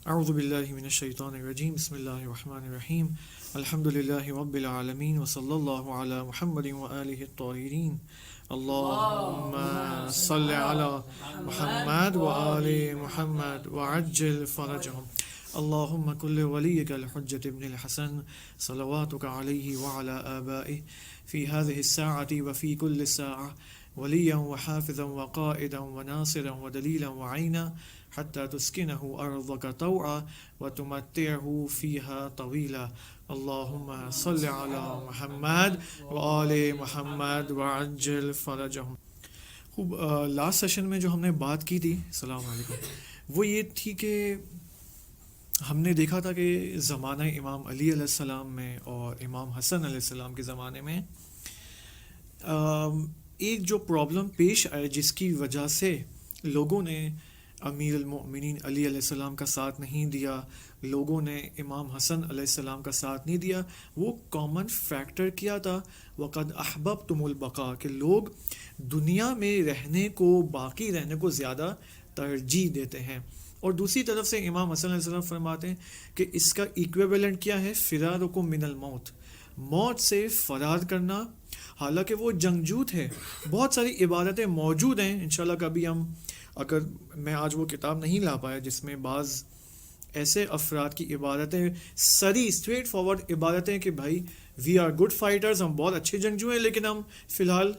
اعوذ باللہ من الشیطان الرجیم بسم اللہ الرحمن الرحیم الحمد للہ رب العالمین وصلی اللہ علی محمد وآلہ الطاہرین اللہم صل علی محمد وآل محمد وعجل فرجہم اللہم کل ولیک الحجۃ ابن الحسن صلواتک علیہ وعلی آبائہ فی هذه الساعة وفی کل ساعة ولیا وحافظا وقائدا وناصرا ودلیلا وعینا حتى تسكنه أرضك طوعا وتمتعه فيها طويلا اللهم صل على محمد وآل محمد وعجل فرجهم. خوب، لاسٹ سیشن میں جو ہم نے بات کی تھی، السلام علیکم، وہ یہ تھی کہ ہم نے دیکھا تھا کہ زمانہ امام علی علیہ السلام میں اور امام حسن علیہ السلام کے زمانے میں ایک جو پرابلم پیش آئے جس کی وجہ سے لوگوں نے امیر المؤمنین علی علیہ السلام کا ساتھ نہیں دیا، لوگوں نے امام حسن علیہ السلام کا ساتھ نہیں دیا، وہ کامن فیکٹر کیا تھا وقد احببتم البقاء، کہ لوگ دنیا میں رہنے کو، باقی رہنے کو زیادہ ترجیح دیتے ہیں. اور دوسری طرف سے امام حسن علیہ السلام فرماتے ہیں کہ اس کا ایکویولنٹ کیا ہے؟ فرارکم من الموت، موت سے فرار کرنا. حالانکہ وہ جنگجو تھے، بہت ساری عبادتیں موجود ہیں، انشاءاللہ کبھی ہم، اگر میں آج وہ کتاب نہیں لا پایا جس میں بعض ایسے افراد کی عبادتیں سری اسٹریٹ فارورڈ عبادتیں کہ بھائی وی آر گڈ فائٹرز، ہم بہت اچھے جنگجو ہیں، لیکن ہم فی الحال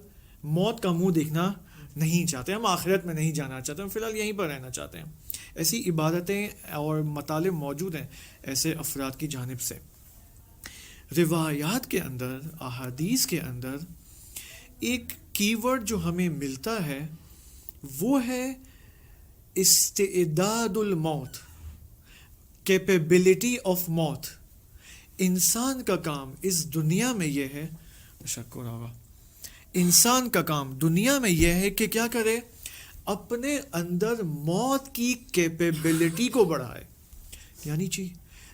موت کا منہ دیکھنا نہیں چاہتے، ہم آخرت میں نہیں جانا چاہتے، ہم فی الحال یہیں پر رہنا چاہتے ہیں. ایسی عبادتیں اور مطالب موجود ہیں ایسے افراد کی جانب سے. روایات کے اندر، احادیث کے اندر ایک کی ورڈ جو ہمیں ملتا ہے وہ ہے استعداد الموت، کیپیبلٹی آف موت. انسان کا کام اس دنیا میں یہ ہے، تشکر آقا، انسان کا کام دنیا میں یہ ہے کہ کیا کرے؟ اپنے اندر موت کی کیپیبلٹی کو بڑھائے.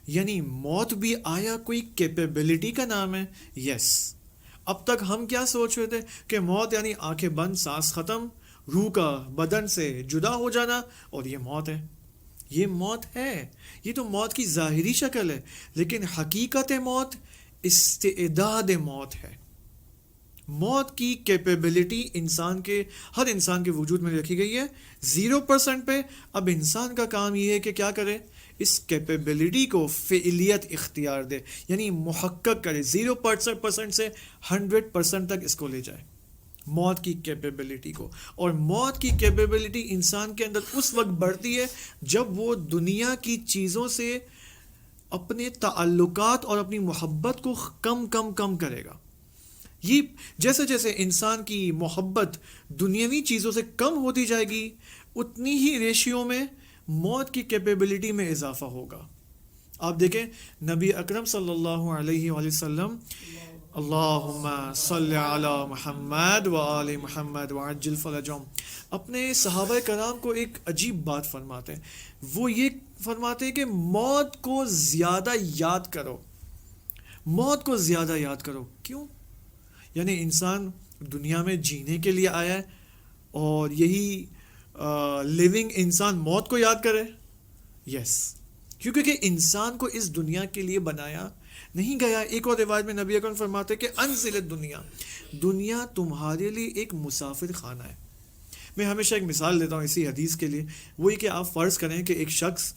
یعنی موت بھی آیا کوئی کیپیبلٹی کا نام ہے. یس، اب تک ہم کیا سوچ رہے تھے کہ موت یعنی آنکھیں بند، سانس ختم، روح کا بدن سے جدا ہو جانا، اور یہ موت ہے. یہ موت ہے، یہ تو موت کی ظاہری شکل ہے، لیکن حقیقت موت استعداد موت ہے. موت کی کیپیبلٹی ہر انسان کے وجود میں رکھی گئی ہے 0% پہ. اب انسان کا کام یہ ہے کہ کیا کرے؟ اس کیپیبلٹی کو فعلیت اختیار دے، یعنی محقق کرے، 0% سے 100% تک اس کو لے جائے، موت کی کیپیبلٹی کو. اور موت کی کیپیبلٹی انسان کے اندر اس وقت بڑھتی ہے جب وہ دنیا کی چیزوں سے اپنے تعلقات اور اپنی محبت کو کم کرے گا. یہ جیسے جیسے انسان کی محبت دنیاوی چیزوں سے کم ہوتی جائے گی، اتنی ہی ریشیو میں موت کی کیپیبلٹی میں اضافہ ہوگا. آپ دیکھیں نبی اکرم صلی اللہ علیہ وآلہ وسلم، اللہم صلی علی محمد وآل محمد وعجل فرجہم، اپنے صحابہ کرام کو ایک عجیب بات فرماتے ہیں. وہ یہ فرماتے ہیں کہ موت کو زیادہ یاد کرو، موت کو زیادہ یاد کرو. کیوں؟ یعنی انسان دنیا میں جینے کے لیے آیا ہے، اور یہی لیونگ انسان موت کو یاد کرے. یس، کیونکہ انسان کو اس دنیا کے لیے بنایا نہیں گیا. ایک اور روایت میں نبی اکرم فرماتے کہ انزل الدنیا، دنیا تمہارے لیے ایک مسافر خانہ ہے. میں ہمیشہ ایک مثال دیتا ہوں اسی حدیث کے لیے، وہی کہ آپ فرض کریں کہ ایک شخص،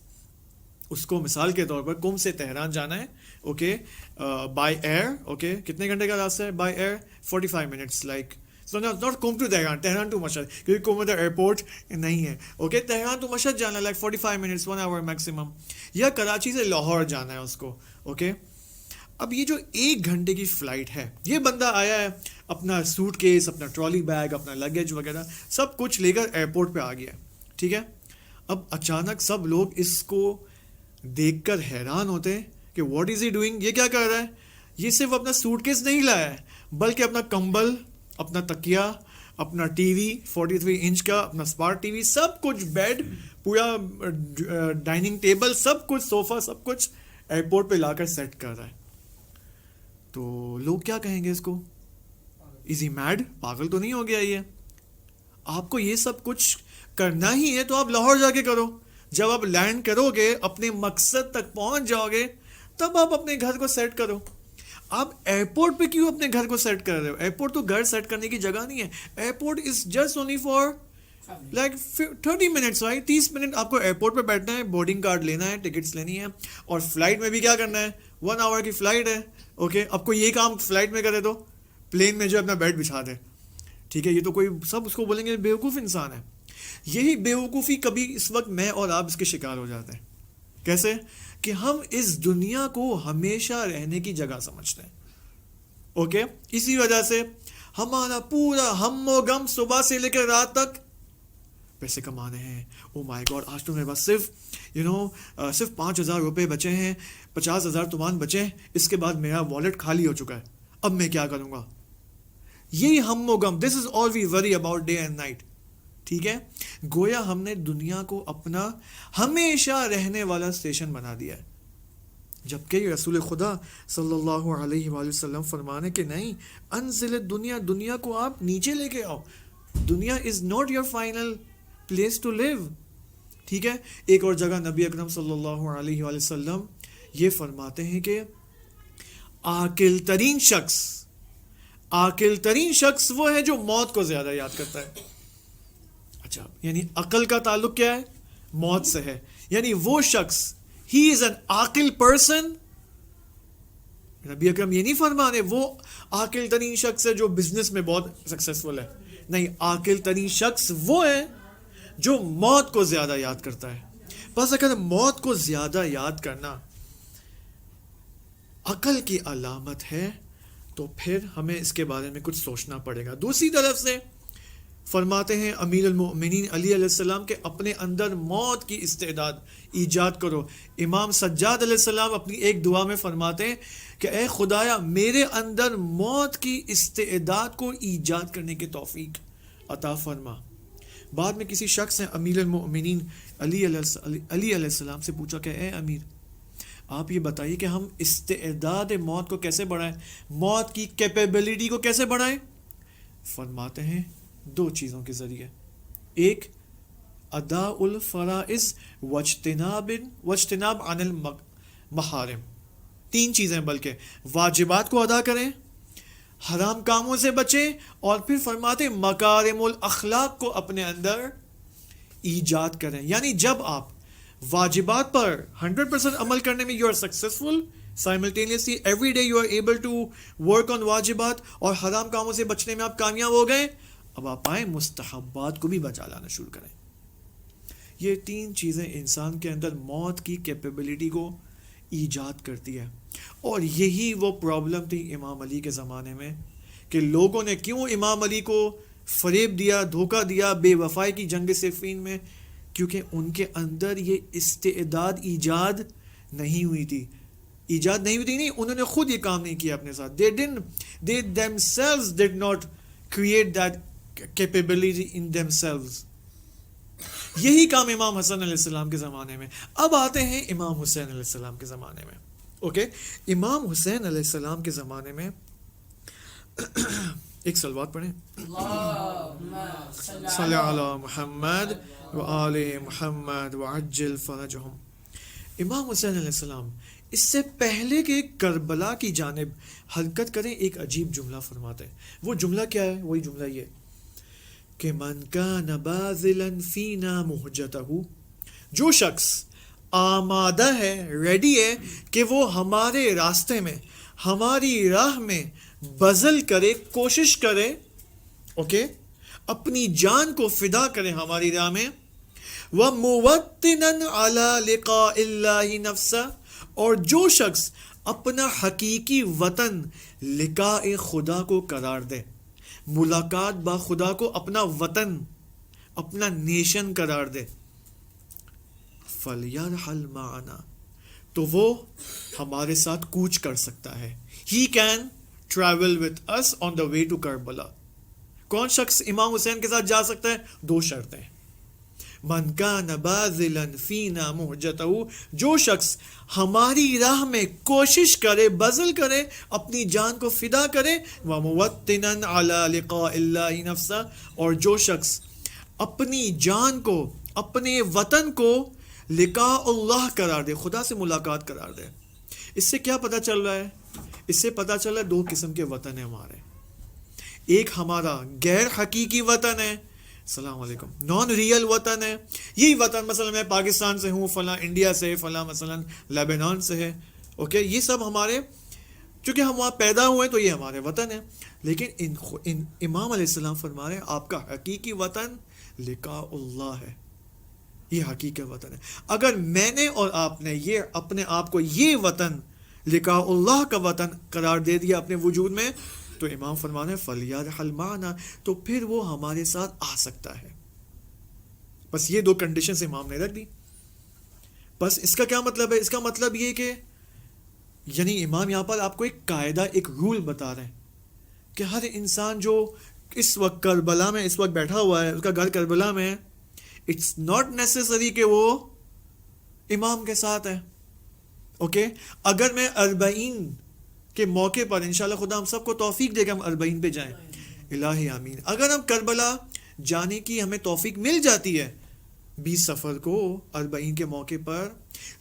اس کو مثال کے طور پر قم سے تہران جانا ہے، اوکے، بائی ایئر، اوکے، کتنے گھنٹے کا راستہ ہے by air? 45 minutes, like so not Qom to Tehran, Tehran to Mashhad, کیونکہ قم ادھر ایئرپورٹ نہیں ہے، اوکے، تہران ٹو مشہد جانا ہے، لائک 45 منٹس، 1 hour میکسیمم. یا کراچی سے لاہور جانا ہے اس کو، اوکے. اب یہ جو 1 گھنٹے کی فلائٹ ہے، یہ بندہ آیا ہے اپنا سوٹ کیس، اپنا ٹرالی بیگ، اپنا لگیج وغیرہ سب کچھ لے کر ایئرپورٹ پہ آ گیا، ٹھیک ہے. اب اچانک سب لوگ اس کو دیکھ کر حیران ہوتے ہیں کہ واٹ از ہی ڈوئنگ، یہ کیا کر رہا ہے؟ یہ صرف اپنا سوٹ کیس نہیں لایا ہے، بلکہ اپنا کمبل، اپنا تکیا، اپنا ٹی وی 43 انچ کا، اپنا اسمارٹ ٹی وی، سب کچھ، بیڈ، پورا ڈائننگ ٹیبل، سب کچھ، صوفہ، سب کچھ ایئرپورٹ پہ لا کر سیٹ کر رہا ہے. تو لوگ کیا کہیں گے اس کو؟ از ہی میڈ؟ پاگل تو نہیں ہو گیا یہ؟ آپ کو یہ سب کچھ کرنا ہی ہے تو آپ لاہور جا کے کرو، جب آپ لینڈ کرو گے, اپنے مقصد تک پہنچ جاؤ گے, تب آپ اپنے گھر کو سیٹ کرو. آپ ایئرپورٹ پہ کیوں اپنے گھر کو سیٹ کر رہے ہو؟ ایئرپورٹ تو گھر سیٹ کرنے کی جگہ نہیں ہے. Airport is just only for like 30 minutes, right. 30 minute آپ کو ایئرپورٹ پہ بیٹھنا ہے, بورڈنگ کارڈ لینا ہے, ٹکٹس لینی ہے, اور فلائٹ میں بھی کیا کرنا ہے, 1 آور کی فلائٹ ہے. اوکے, اب کوئی یہ کام فلائٹ میں کرے تو پلین میں جو اپنا بیڈ بچھا دے. ٹھیک ہے, یہ تو کوئی سب اس کو بولیں گے بیوقوف انسان ہے. یہی بیوقوفی کبھی اس وقت میں اور آپ اس کے شکار ہو جاتے ہیں. کیسے؟ کہ ہم اس دنیا کو ہمیشہ رہنے کی جگہ سمجھتے ہیں. اوکے, اسی وجہ سے ہمارا پورا ہم و غم صبح سے لے کر رات تک پیسے کمانے ہیں. او مائی گاڈ, آج تو میرے پاس صرف 5,000 روپے بچے ہیں, 50,000 تومان بچے ہیں, اس کے بعد میرا والیٹ خالی ہو چکا ہے, اب میں کیا کروں گا. یہی ہم و غم, دس از آل وی worry about day and night. ٹھیک ہے, گویا ہم نے دنیا کو اپنا ہمیشہ رہنے والا اسٹیشن بنا دیا ہے, جبکہ رسول خدا صلی اللہ علیہ وآلہ وسلم فرمانے کہ نہیں, انزل دنیا, دنیا کو آپ نیچے لے کے آؤ. دنیا is not your final place to live. ٹھیک ہے, ایک اور جگہ نبی اکرم صلی اللہ علیہ وآلہ وسلم یہ فرماتے ہیں کہ عاقل ترین شخص وہ ہے جو موت کو زیادہ یاد کرتا ہے. اچھا, یعنی عقل کا تعلق کیا ہے؟ موت سے ہے. یعنی وہ شخص, he is an Aqil person. نبی اکرم یہ نہیں فرما رہے وہ عاقل ترین شخص ہے جو بزنس میں بہت سکسیسفل ہے. نہیں, عاقل ترین شخص وہ ہے جو موت کو زیادہ یاد کرتا ہے. بس اگر موت کو زیادہ یاد کرنا عقل کی علامت ہے تو پھر ہمیں اس کے بارے میں کچھ سوچنا پڑے گا. دوسری طرف سے فرماتے ہیں امیر المؤمنین علی علیہ السلام کے اپنے اندر موت کی استعداد ایجاد کرو. امام سجاد علیہ السلام اپنی ایک دعا میں فرماتے ہیں کہ اے خدایا میرے اندر موت کی استعداد کو ایجاد کرنے کی توفیق عطا فرما. بعد میں کسی شخص نے امیر المؤمنین علی علیہ السلام سے پوچھا کہ اے امیر, آپ یہ بتائیے کہ ہم استعداد موت کو کیسے بڑھائیں, موت کی کیپیبلٹی کو کیسے بڑھائیں؟ فرماتے ہیں 2 چیزوں کے ذریعے. ایک, ادا الفرائض واجتناب عن المحارم. 3 چیزیں, بلکہ واجبات کو ادا کریں, حرام کاموں سے بچیں, اور پھر فرماتے مکارم الاخلاق کو اپنے اندر ایجاد کریں. یعنی جب آپ واجبات پر 100% عمل کرنے میں you are successful, simultaneously every day you are able to work on واجبات, اور حرام کاموں سے بچنے میں آپ کامیاب ہو گئے, اب آپ آئیں مستحبات کو بھی بچا لانا شروع کریں. یہ 3 چیزیں انسان کے اندر موت کی کیپیبلٹی کو ایجاد کرتی ہے. اور یہی وہ پرابلم تھی امام علی کے زمانے میں کہ لوگوں نے کیوں امام علی کو فریب دیا, دھوکہ دیا بے وفائی کی جنگ صفین میں, کیونکہ ان کے اندر یہ استعداد ایجاد نہیں ہوئی تھی. نہیں, انہوں نے خود یہ کام نہیں کیا اپنے ساتھ. They themselves did not create that capability in themselves. یہی کام امام حسن علیہ السلام کے زمانے میں. اب آتے ہیں امام حسین علیہ السلام کے زمانے میں. اوکے, امام حسین علیہ السلام کے زمانے میں ایک صلوات پڑھیں, صلی علی محمد وآل محمد وعجل فرجہم. امام حسین علیہ السلام اس سے پہلے کہ کربلا کی جانب حرکت کریں ایک عجیب جملہ فرماتے ہیں. وہ جملہ کیا ہے؟ وہی جملہ یہ کہ من کان باذلا فینا مہجتہ, جو شخص آمادہ ہے, ریڈی ہے کہ وہ ہمارے راستے میں, ہماری راہ میں بذل کرے, کوشش کرے, اوکے, اپنی جان کو فدا کرے ہماری راہ میں, وَمُوَطِّنًا عَلَى لِقَاءِ اللَّهِ نَفْسَ, اور جو شخص اپنا حقیقی وطن لقاء خدا کو قرار دے, ملاقات با خدا کو اپنا وطن, اپنا نیشن قرار دے, فَلْيَرْحَلْ مَعَنَا, تو وہ ہمارے ساتھ کوچ کر سکتا ہے. He can travel with us on the way to Karbala. کون شخص امام حسین کے ساتھ جا سکتا ہے؟ 2 شرطیں. من کان باذلا فینا مہجتہ, جو شخص ہماری راہ میں کوشش کرے, بذل کرے, اپنی جان کو فدا کرے, وموطنا علی لقاء اللہ نفسہ, اور جو شخص اپنی جان کو, اپنے وطن کو لقاء اللہ قرار دے, خدا سے ملاقات قرار دے. اس سے کیا پتہ چل رہا ہے؟ اس سے پتہ چل رہا ہے دو قسم کے وطن ہیں ہمارے. ایک ہمارا غیر حقیقی وطن ہے, السلام علیکم, نان ریئل وطن ہے. یہی وطن مثلا میں پاکستان سے ہوں, فلاں انڈیا سے, فلاں مثلا لیبنان سے ہے. اوکے, یہ سب ہمارے, چونکہ ہم وہاں پیدا ہوئے تو یہ ہمارے وطن ہے. لیکن امام علیہ السلام فرما رہے ہیں آپ کا حقیقی وطن لقاء اللہ ہے, یہ حقیقی وطن ہے. اگر میں نے اور آپ نے یہ اپنے آپ کو یہ وطن لقاء اللہ کا وطن قرار دے دیا اپنے وجود میں, تو امام فرمانے ہیں فَلْيَرْحَلْ مَعَنَا, تو پھر وہ ہمارے ساتھ آ سکتا ہے. بس یہ دو کنڈیشنز امام نے رکھ دی. بس اس کا کیا مطلب ہے؟ اس کا مطلب یہ کہ یعنی امام یہاں پر آپ کو ایک قاعدہ, ایک رول بتا رہے ہیں کہ ہر انسان جو اس وقت کربلا میں اس وقت بیٹھا ہوا ہے, اس کا گھر کربلا میں ہے, اٹس ناٹ نیسیسری کہ وہ امام کے ساتھ ہے. اوکے, اگر میں 40 کے موقع پر انشاءاللہ خدا ہم سب کو توفیق دے کہ ہم 40 پہ جائیں, الہی آمین, اگر ہم کربلا جانے کی ہمیں توفیق مل جاتی ہے 20 سفر کو 40 کے موقع پر,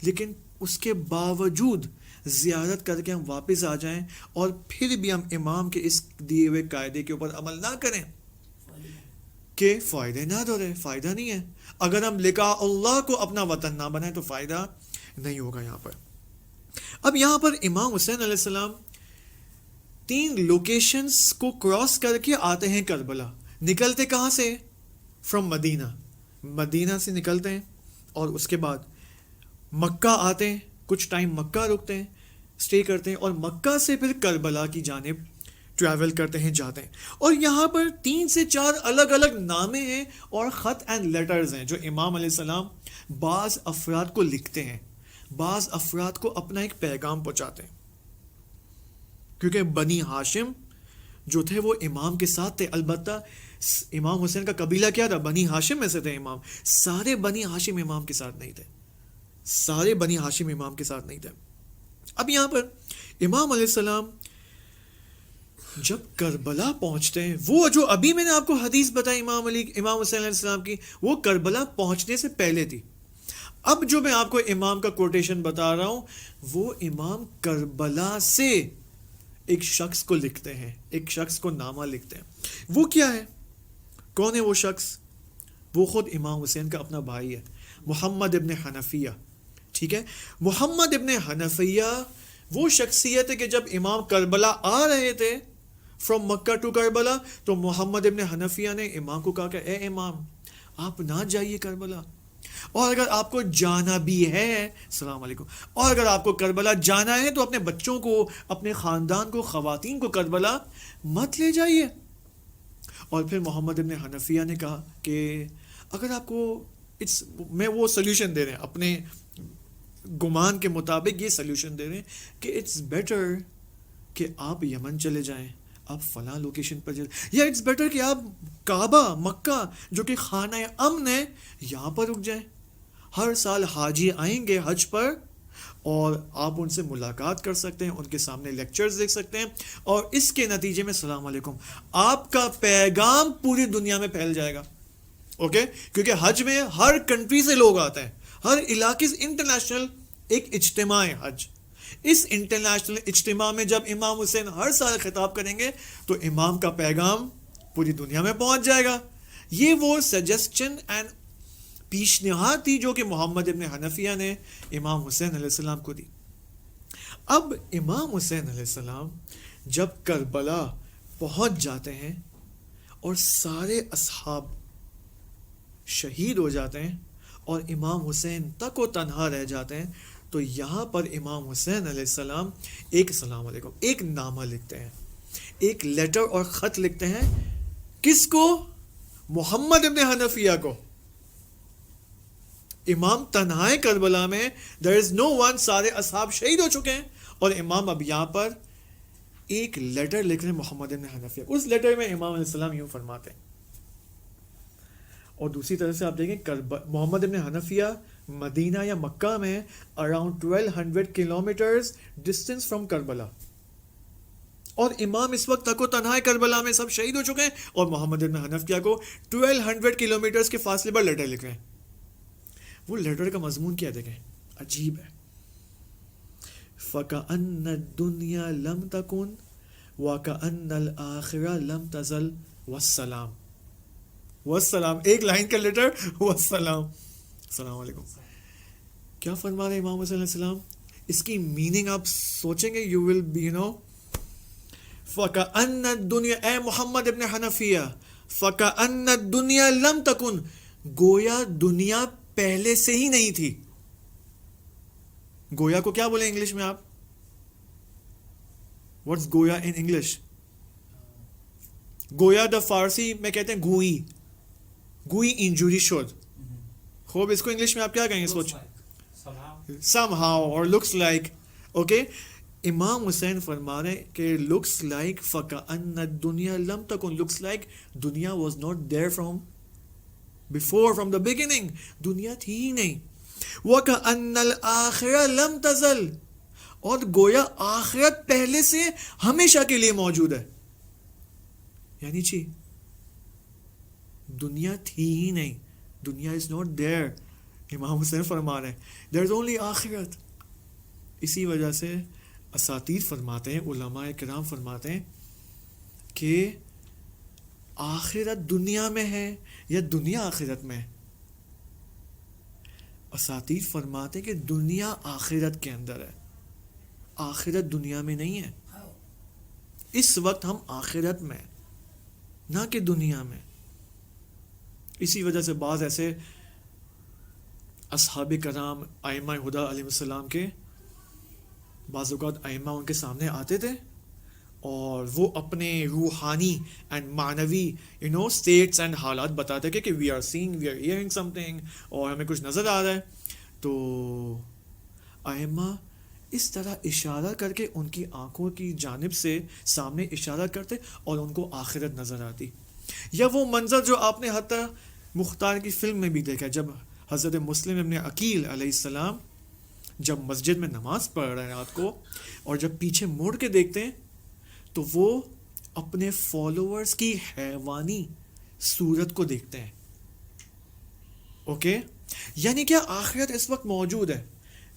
لیکن اس کے باوجود زیارت کر کے ہم واپس آ جائیں اور پھر بھی ہم امام کے اس دیے ہوئے قاعدے کے اوپر عمل نہ کریں کہ فائدے نہ دو رہے, فائدہ نہیں ہے. اگر ہم لقاء اللہ کو اپنا وطن نہ بنائیں تو فائدہ نہیں ہوگا یہاں پر. اب یہاں پر امام حسین علیہ السلام 3 لوکیشنز کو کراس کر کے آتے ہیں کربلا. نکلتے کہاں سے؟ فرام مدینہ, مدینہ سے نکلتے ہیں اور اس کے بعد مکہ آتے ہیں, کچھ ٹائم مکہ رکتے ہیں, اسٹے کرتے ہیں, اور مکہ سے پھر کربلا کی جانب ٹریول کرتے ہیں, جاتے ہیں. اور یہاں پر 3 سے 4 الگ الگ نامے ہیں اور خط اینڈ لیٹرز ہیں جو امام علیہ السلام بعض افراد کو لکھتے ہیں, بعض افراد کو اپنا ایک پیغام پہنچاتے ہیں. کیونکہ بنی ہاشم جو تھے وہ امام کے ساتھ تھے. البتہ امام حسین کا قبیلہ کیا تھا؟ بنی ہاشم میں سے تھے امام. سارے بنی ہاشم امام کے ساتھ نہیں تھے, سارے بنی ہاشم امام کے ساتھ نہیں تھے. اب یہاں پر امام علیہ السلام جب کربلا پہنچتے ہیں, وہ جو ابھی میں نے آپ کو حدیث بتائی امام حسین علیہ السلام کی, وہ کربلا پہنچنے سے پہلے تھی. اب جو میں آپ کو امام کا کوٹیشن بتا رہا ہوں, وہ امام کربلا سے ایک شخص کو لکھتے ہیں, ایک شخص کو نامہ لکھتے ہیں. وہ کیا ہے؟ کون ہے وہ شخص؟ وہ خود امام حسین کا اپنا بھائی ہے, محمد ابن حنفیہ. ٹھیک ہے, محمد ابن حنفیہ وہ شخصیت ہے کہ جب امام کربلا آ رہے تھے فرام مکہ ٹو کربلا, تو محمد ابن حنفیہ نے امام کو کہا کہ اے امام آپ نہ جائیے کربلا, اور اگر آپ کو جانا بھی ہے, السلام علیکم, اور اگر آپ کو کربلا جانا ہے تو اپنے بچوں کو, اپنے خاندان کو, خواتین کو کربلا مت لے جائیے. اور پھر محمد ابن حنفیہ نے کہا کہ اگر آپ کو میں وہ سلیوشن دے رہے ہیں, اپنے گمان کے مطابق یہ سلیوشن دے رہے ہیں کہ اٹس بیٹر کہ آپ یمن چلے جائیں, آپ فلاں لوکیشن پر جائیں, یا اٹس بیٹر کہ آپ کعبہ مکہ جو کہ خانہ امن ہے یہاں پر رک جائیں. ہر سال حاجی آئیں گے حج پر اور آپ ان سے ملاقات کر سکتے ہیں, ان کے سامنے لیکچرز دیکھ سکتے ہیں, اور اس کے نتیجے میں السلام علیکم آپ کا پیغام پوری دنیا میں پھیل جائے گا. اوکے, کیونکہ حج میں ہر کنٹری سے لوگ آتے ہیں, ہر علاقے سے انٹرنیشنل ایک اجتماع ہے حج. اس انٹرنیشنل اجتماع میں جب امام حسین ہر سال خطاب کریں گے تو امام کا پیغام پوری دنیا میں پہنچ جائے گا. یہ وہ سجیسشن اینڈ پیشنہاد تھی جو کہ محمد ابن حنفیہ نے امام حسین علیہ السلام کو دی. اب امام حسین علیہ السلام جب کربلا پہنچ جاتے ہیں اور سارے اصحاب شہید ہو جاتے ہیں اور امام حسین تک و تنہا رہ جاتے ہیں, تو یہاں پر امام حسین علیہ السلام ایک السلام علیکم ایک نامہ لکھتے ہیں, ایک لیٹر اور خط لکھتے ہیں. کس کو؟ محمد ابن حنفیہ کو. امام تنہائے کربلا میں, there is no one, سارے اصحاب شہید ہو چکے ہیں, اور امام اب یہاں پر ایک لیٹر لکھ رہے ہیں محمد ابن حنفیہ. اس لیٹر میں امام علیہ السلام یوں فرماتے ہیں, اور دوسری طرف سے آپ دیکھیں محمد ابن حنفیہ مدینہ یا مکہ میں around 1200 kilometres distance from Karbala, اور امام اس وقت تک و تنہا کربلا میں سب شہید ہو چکے ہیں, اور محمد ابن حنفیہ کو 1200 کلومیٹرز کے فاصلے پر لیٹر لکھ رہے ہیں. وہ لیٹر کا مضمون کیا دیکھیں، عجیب ہے. فَكَأَنَّ الدُّنْيَا لَمْ تَكُنْ وَكَأَنَّ الْآخِرَةَ لَمْ تَزَلْ وَالسَّلام. والسلام، ایک لائن کا لیٹر، والسلام، السلام علیکم. کیا فرما رہے امام حسین علیہ السلام؟ اس کی میننگ آپ سوچیں گے، یو ول بی فَكَأَنَّ الدُّنْيَا، اے محمد ابن حنفیہ، فَكَأَنَّ الدُّنْيَا لَمْ تَكُنْ، گویا دنیا پہلے سے ہی نہیں تھی. گویا کو کیا بولیں انگلش میں آپ؟ واٹس گویا ان انگلش؟ گویا دا فارسی میں کہتے ہیں گوئی، گوئی انجوری شد. خوب اس کو انگلش میں آپ کیا کہیں گے؟ سوچ، somehow اور looks like. اوکے، امام حسین فرما رہے کہ looks like فَكَأَنَّ الدُّنْيَا لَمْ تَكُنْ، looks like دنیا was not there from before, from the beginning. دنیا تھی ہی نہیں. وَكَأَنَّ الْآخِرَةَ لَمْ تَزَلْ، اور گویا آخرت پہلے سے ہمیشہ کے لیے موجود ہے. یعنی چی دنیا تھی ہی نہیں، دنیا از ناٹ دیر. امام حسین فرما رہے ہیں دیر از اونلی آخرت. اسی وجہ سے اساتید فرماتے ہیں، علماء کرام فرماتے ہیں کہ آخرت دنیا میں ہے یا دنیا آخرت میں ہے. اساتید فرماتے ہیں کہ دنیا آخرت کے اندر ہے، آخرت دنیا میں نہیں ہے. اس وقت ہم آخرت میں نہ کہ دنیا میں. اسی وجہ سے بعض ایسے اصحاب کرام ائمہ ہدیٰ علیہ السلام کے بعض اوقات ائمہ ان کے سامنے آتے تھے اور وہ اپنے روحانی اینڈ معنوی اسٹیٹس اینڈ حالات بتاتے کہ we are seeing, we are hearing something, اور ہمیں کچھ نظر آ رہا ہے. تو ائمہ اس طرح اشارہ کر کے ان کی آنکھوں کی جانب سے سامنے اشارہ کرتے اور ان کو آخرت نظر آتی. یا وہ منظر جو آپ نے حتی مختار کی فلم میں بھی دیکھا، جب حضرت مسلم ابن عقیل علیہ السلام جب مسجد میں نماز پڑھ رہے ہیں رات کو، اور جب پیچھے مڑ کے دیکھتے ہیں تو وہ اپنے فالوورز کی حیوانی صورت کو دیکھتے ہیں. اوکے، یعنی کہ آخرت اس وقت موجود ہے،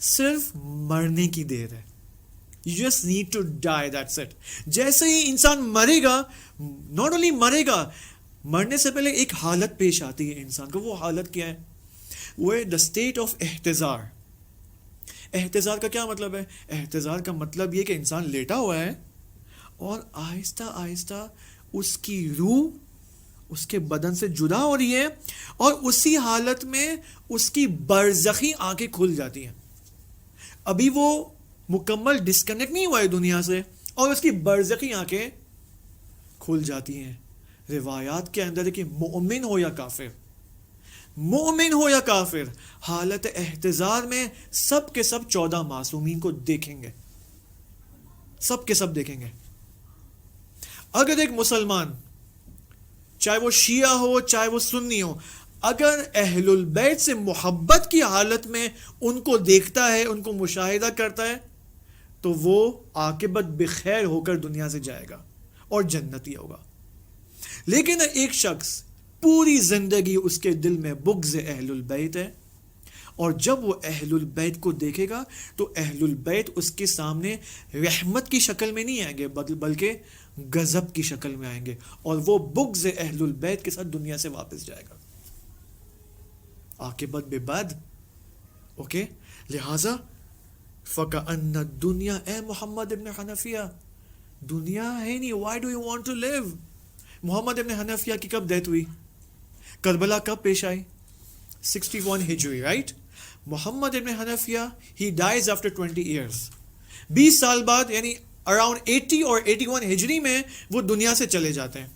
صرف مرنے کی دیر ہے. You just need to die, that's it. جیسے ہی انسان مرے گا، not only مرے گا، مرنے سے پہلے ایک حالت پیش آتی ہے انسان کو. وہ حالت کیا ہے؟ وہ ہے the state of احتضار. احتضار کا کیا مطلب ہے؟ احتضار کا مطلب یہ کہ انسان لیٹا ہوا ہے اور آہستہ آہستہ اس کی روح اس کے بدن سے جدا ہو رہی ہے، اور اسی حالت میں اس کی برزخی آنکھیں کھل جاتی ہیں. ابھی وہ مکمل ڈسکنیکٹ نہیں ہوا ہے دنیا سے، اور اس کی برزخی آنکھیں کھل جاتی ہیں. روایات کے اندر ہے کہ مومن ہو یا کافر، مومن ہو یا کافر، حالت احتضار میں سب کے سب 14 معصومین کو دیکھیں گے، سب کے سب دیکھیں گے. اگر ایک مسلمان، چاہے وہ شیعہ ہو چاہے وہ سنی ہو، اگر اہل البیت سے محبت کی حالت میں ان کو دیکھتا ہے، ان کو مشاہدہ کرتا ہے، تو وہ عاقبت بخیر ہو کر دنیا سے جائے گا اور جنتی ہوگا. لیکن ایک شخص پوری زندگی اس کے دل میں بغض اہل البیت ہے، اور جب وہ اہل البیت کو دیکھے گا تو اہل البیت اس کے سامنے رحمت کی شکل میں نہیں آئیں گے، بلکہ غضب کی شکل میں آئیں گے، اور وہ بغض اہل البیت کے ساتھ دنیا سے واپس جائے گا. عاقبت بے بد. اوکے، لہذا فَكَأَنَّ الدُّنْيَا، اے محمد ابن حنفیہ دنیا ہے نہیں. why do you want to live؟ محمد ابن حنفیہ کی کب ڈیتھ ہوئی؟ کربلا کب پیش آئی؟ 61 ہجری، right? Muhammad ibn Hanafia he dies after 20 years. 20 سال بعد، یعنی اراؤنڈ 80 اور 81 ہجری میں وہ دنیا سے چلے جاتے ہیں،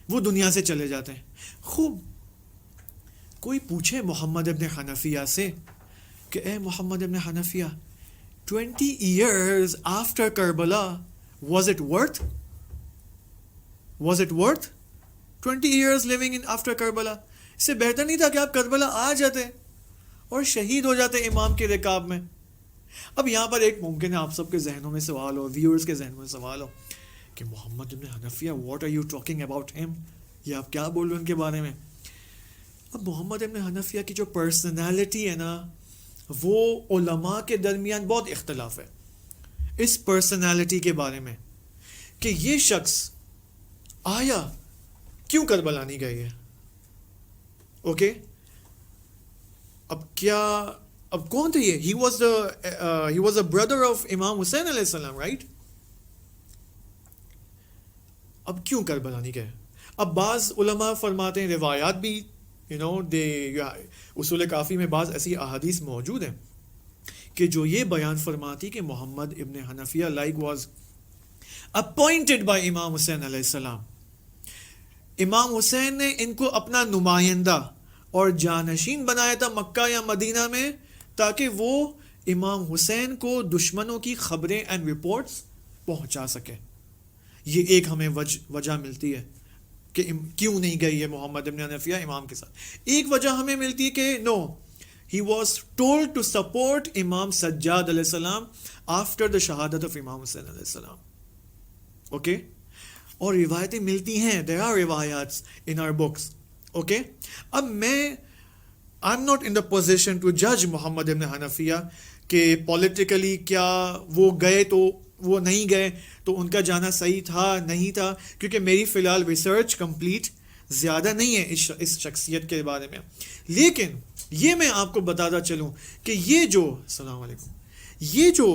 وہ دنیا سے چلے جاتے ہیں. خوب، کوئی پوچھے محمد ابن حنفیہ سے کہ اے محمد ابن حنفیہ 20 years after Karbala, was it worth? Was it worth 20 years living in after Karbala? اس سے بہتر نہیں تھا کہ آپ کربلا آ جاتے اور شہید ہو جاتے امام کے رکاب میں. اب یہاں پر ایک ممکن ہے آپ سب کے ذہنوں میں سوال ہو، ویورز کے ذہنوں میں سوال ہو کہ Muhammad ibn Hanafiyya, what are you talking about ہم؟ یہ آپ کیا بول رہے ہیں ان کے بارے میں؟ اب محمد ابن حنفیہ کی جو پرسنالٹی ہے نا وہ علماء کے درمیان بہت اختلاف ہے اس پرسنالٹی کے بارے میں کہ یہ شخص آیا کیوں کربلا نہیں گئی ہے. اوکے اب کون تھے یہ؟ He was a brother of امام حسین علیہ السلام رائٹ. اب کیوں کربلا نہیں گئے؟ اب بعض علماء فرماتے ہیں روایات بھی اصول کافی میں بعض ایسی احادیث موجود ہیں کہ جو یہ بیان فرماتی کہ محمد ابن حنفیہ واز اپوائنٹڈ بائی امام حسین علیہ السلام. امام حسین نے ان کو اپنا نمائندہ اور جانشین بنایا تھا مکہ یا مدینہ میں تاکہ وہ امام حسین کو دشمنوں کی خبریں اینڈ رپورٹس پہنچا سکے. یہ ایک ہمیں وجہ ملتی ہے کہ کیوں نہیں گئی ہے محمد ابن حنفیہ امام کے ساتھ. ایک وجہ ہمیں ملتی ہے کہ no he was told to support Imam Sajjad علیہ السلام آفٹر دا شہادت آف امام حسین علیہ السلام. اوکے اور روایتیں ملتی ہیں, there are روایات in our books. اوکے اب I'm not in the position to judge محمد ابن حنفیہ کہ پولیٹیکلی کیا وہ گئے تو وہ نہیں گئے تو ان کا جانا صحیح تھا نہیں تھا, کیونکہ میری فی الحال ریسرچ کمپلیٹ زیادہ نہیں ہے اس شخصیت کے بارے میں. لیکن یہ میں آپ کو بتاتا چلوں کہ یہ جو السلام علیکم یہ جو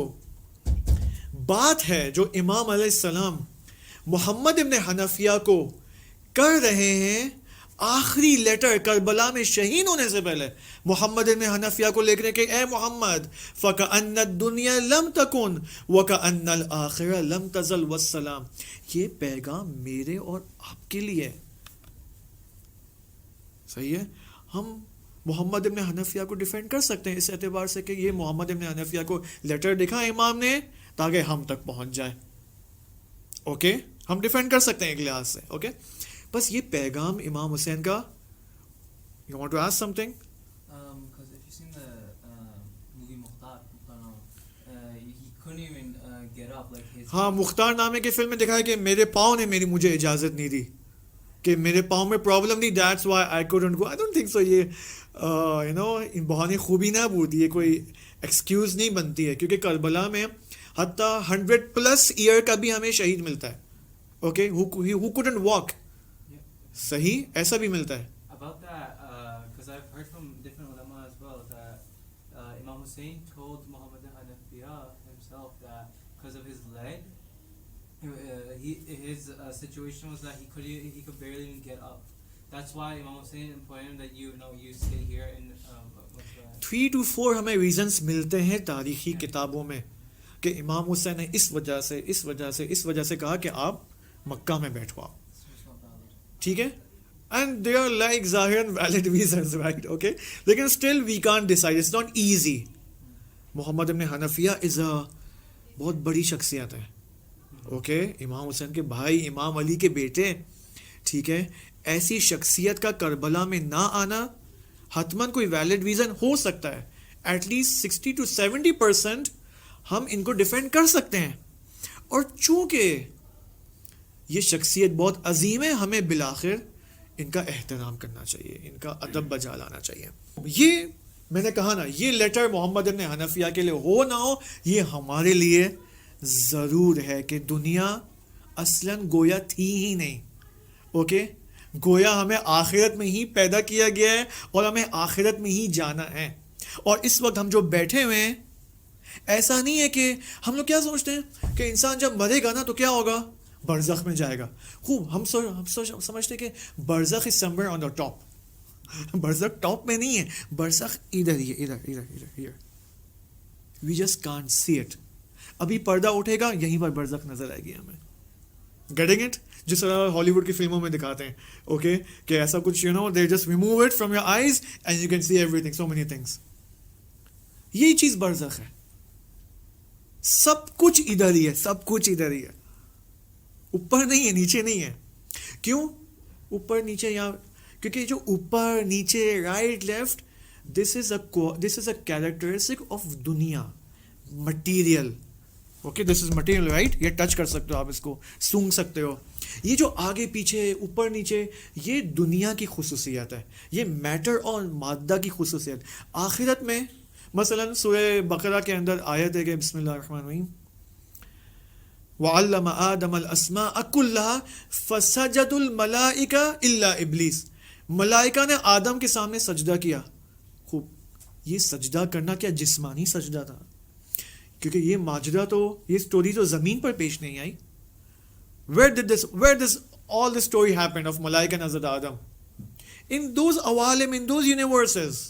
بات ہے جو امام علیہ السلام محمد ابن حنفیہ کو کر رہے ہیں آخری لیٹر کربلا میں شہید ہونے سے پہلے, محمد ابن حنفیہ کو لکھ رہے کہ اے محمد فَكَأَنَّ الدُّنْيَا لَمْ تَكُنْ وَكَأَنَّ الْآخِرَةَ لَمْ تَزَلْ وَالسَّلَامُ. یہ پیغام میرے اور آپ کے لیے صحیح ہے. ہم محمد ابن حنفیہ کو ڈیفینڈ کر سکتے ہیں اس اعتبار سے کہ یہ محمد ابن حنفیہ کو لیٹر لکھا امام نے تاکہ ہم تک پہنچ جائے. اوکے ہم ڈیفینڈ کر سکتے ہیں ایک لحاظ سے. اوکے بس یہ پیغام امام حسین کا. You want to ask something? Because if you've seen the movie Mukhtar, he couldn't even get up like his. ہاں مختار نامے کی فلم میں دکھایا کہ میرے پاؤں نے مجھے اجازت نہیں دی, کہ میرے پاؤں میں پرابلم نہیں, that's why I couldn't go. I don't think so. یہ بہانے خوبی نہ بوتی, یہ کوئی ایکسکیوز نہیں بنتی ہے, کیونکہ کربلا میں حتیٰ 100+ ایئر کا بھی ہمیں شہید ملتا ہے. Okay who couldn't walk. صحیح ایسا بھی ملتا ہے. About that, because I've heard from different ulama as well that Imam Hussein told Muhammad Hanafiya himself that because of his leg, his situation was that he could barely even get up. That's why Imam Hussein informed him that you stay here in 3 to 4 ہمیں reasons ملتے ہیں تاریخی کتابوں میں کہ امام حسین نے اس وجہ سے کہا کہ آپ مکہ میں بیٹھو آپ. ٹھیک ہے اینڈ دے آر لائک ظاہر ویلڈ ریزنز رائٹ. اوکے لیکن still we can't decide, it's not easy. Muhammad ibn Hanafiyya از اے بہت بڑی شخصیت ہے. اوکے امام حسین کے بھائی, امام علی کے بیٹے. ٹھیک ہے ایسی شخصیت کا کربلا میں نہ آنا حتماً کوئی ویلڈ ریزن ہو سکتا ہے. ایٹ لیسٹ 60 to 70% ہم ان کو ڈیفینڈ کر سکتے ہیں. اور چونکہ یہ شخصیت بہت عظیم ہے, ہمیں بالآخر ان کا احترام کرنا چاہیے, ان کا ادب بجا لانا چاہیے. یہ میں نے کہا نا, یہ لیٹر محمد ابن حنفیہ کے لیے ہو نہ ہو, یہ ہمارے لیے ضرور ہے کہ دنیا اصلاً گویا تھی ہی نہیں. اوکے گویا ہمیں آخرت میں ہی پیدا کیا گیا ہے اور ہمیں آخرت میں ہی جانا ہے. اور اس وقت ہم جو بیٹھے ہوئے ہیں ایسا نہیں ہے کہ ہم لوگ کیا سوچتے ہیں کہ انسان جب مرے گا نا تو کیا ہوگا, برزخ میں جائے گا. خوب ہم سمجھتے کہ برزخ is somewhere on the top. برزخ ٹاپ میں نہیں ہے, برزخ ادھر ہی ہے, ادھر. We just can't see it. ابھی پردہ اٹھے گا یہیں پر برزخ نظر آئے گی ہمیں. Getting it? جس طرح ہالی ووڈ کی فلموں میں دکھاتے ہیں. اوکے کہ ایسا کچھ they just remove it from your eyes and you can see everything, so many things. یہی چیز برزخ ہے. سب کچھ ادھر ہی ہے, سب کچھ ادھر ہی ہے, اوپر نہیں ہے, نیچے نہیں ہے. کیوں اوپر نیچے؟ یہاں کیونکہ جو اوپر نیچے right left, this is a characteristic of دنیا, material. Okay this is material right, یہ ٹچ کر سکتے ہو آپ, اس کو سونگ سکتے ہو. یہ جو آگے پیچھے اوپر نیچے یہ دنیا کی خصوصیت ہے, یہ میٹر اور مادہ کی خصوصیت. آخرت میں مثلا سورہ بقرہ کے اندر آیت ہے کہ بسم اللہ الرحمن الرحیم وَعَلَّمَ آدَمَ الْأَسْمَاءَ كُلَّهَا فَسَجَدُوا الْمَلَائِكَةُ إِلَّا إِبْلِيسَ. ملائکہ نے آدم کے سامنے سجدہ کیا. خوب, یہ سجدہ کرنا کیا جسمانی سجدہ تھا, کیونکہ یہ ماجرا تو یہ سٹوری تو زمین پر پیش نہیں آئی. where does all this story happen of ملائکہ and حضرت آدم? in those عوالم, in those universes.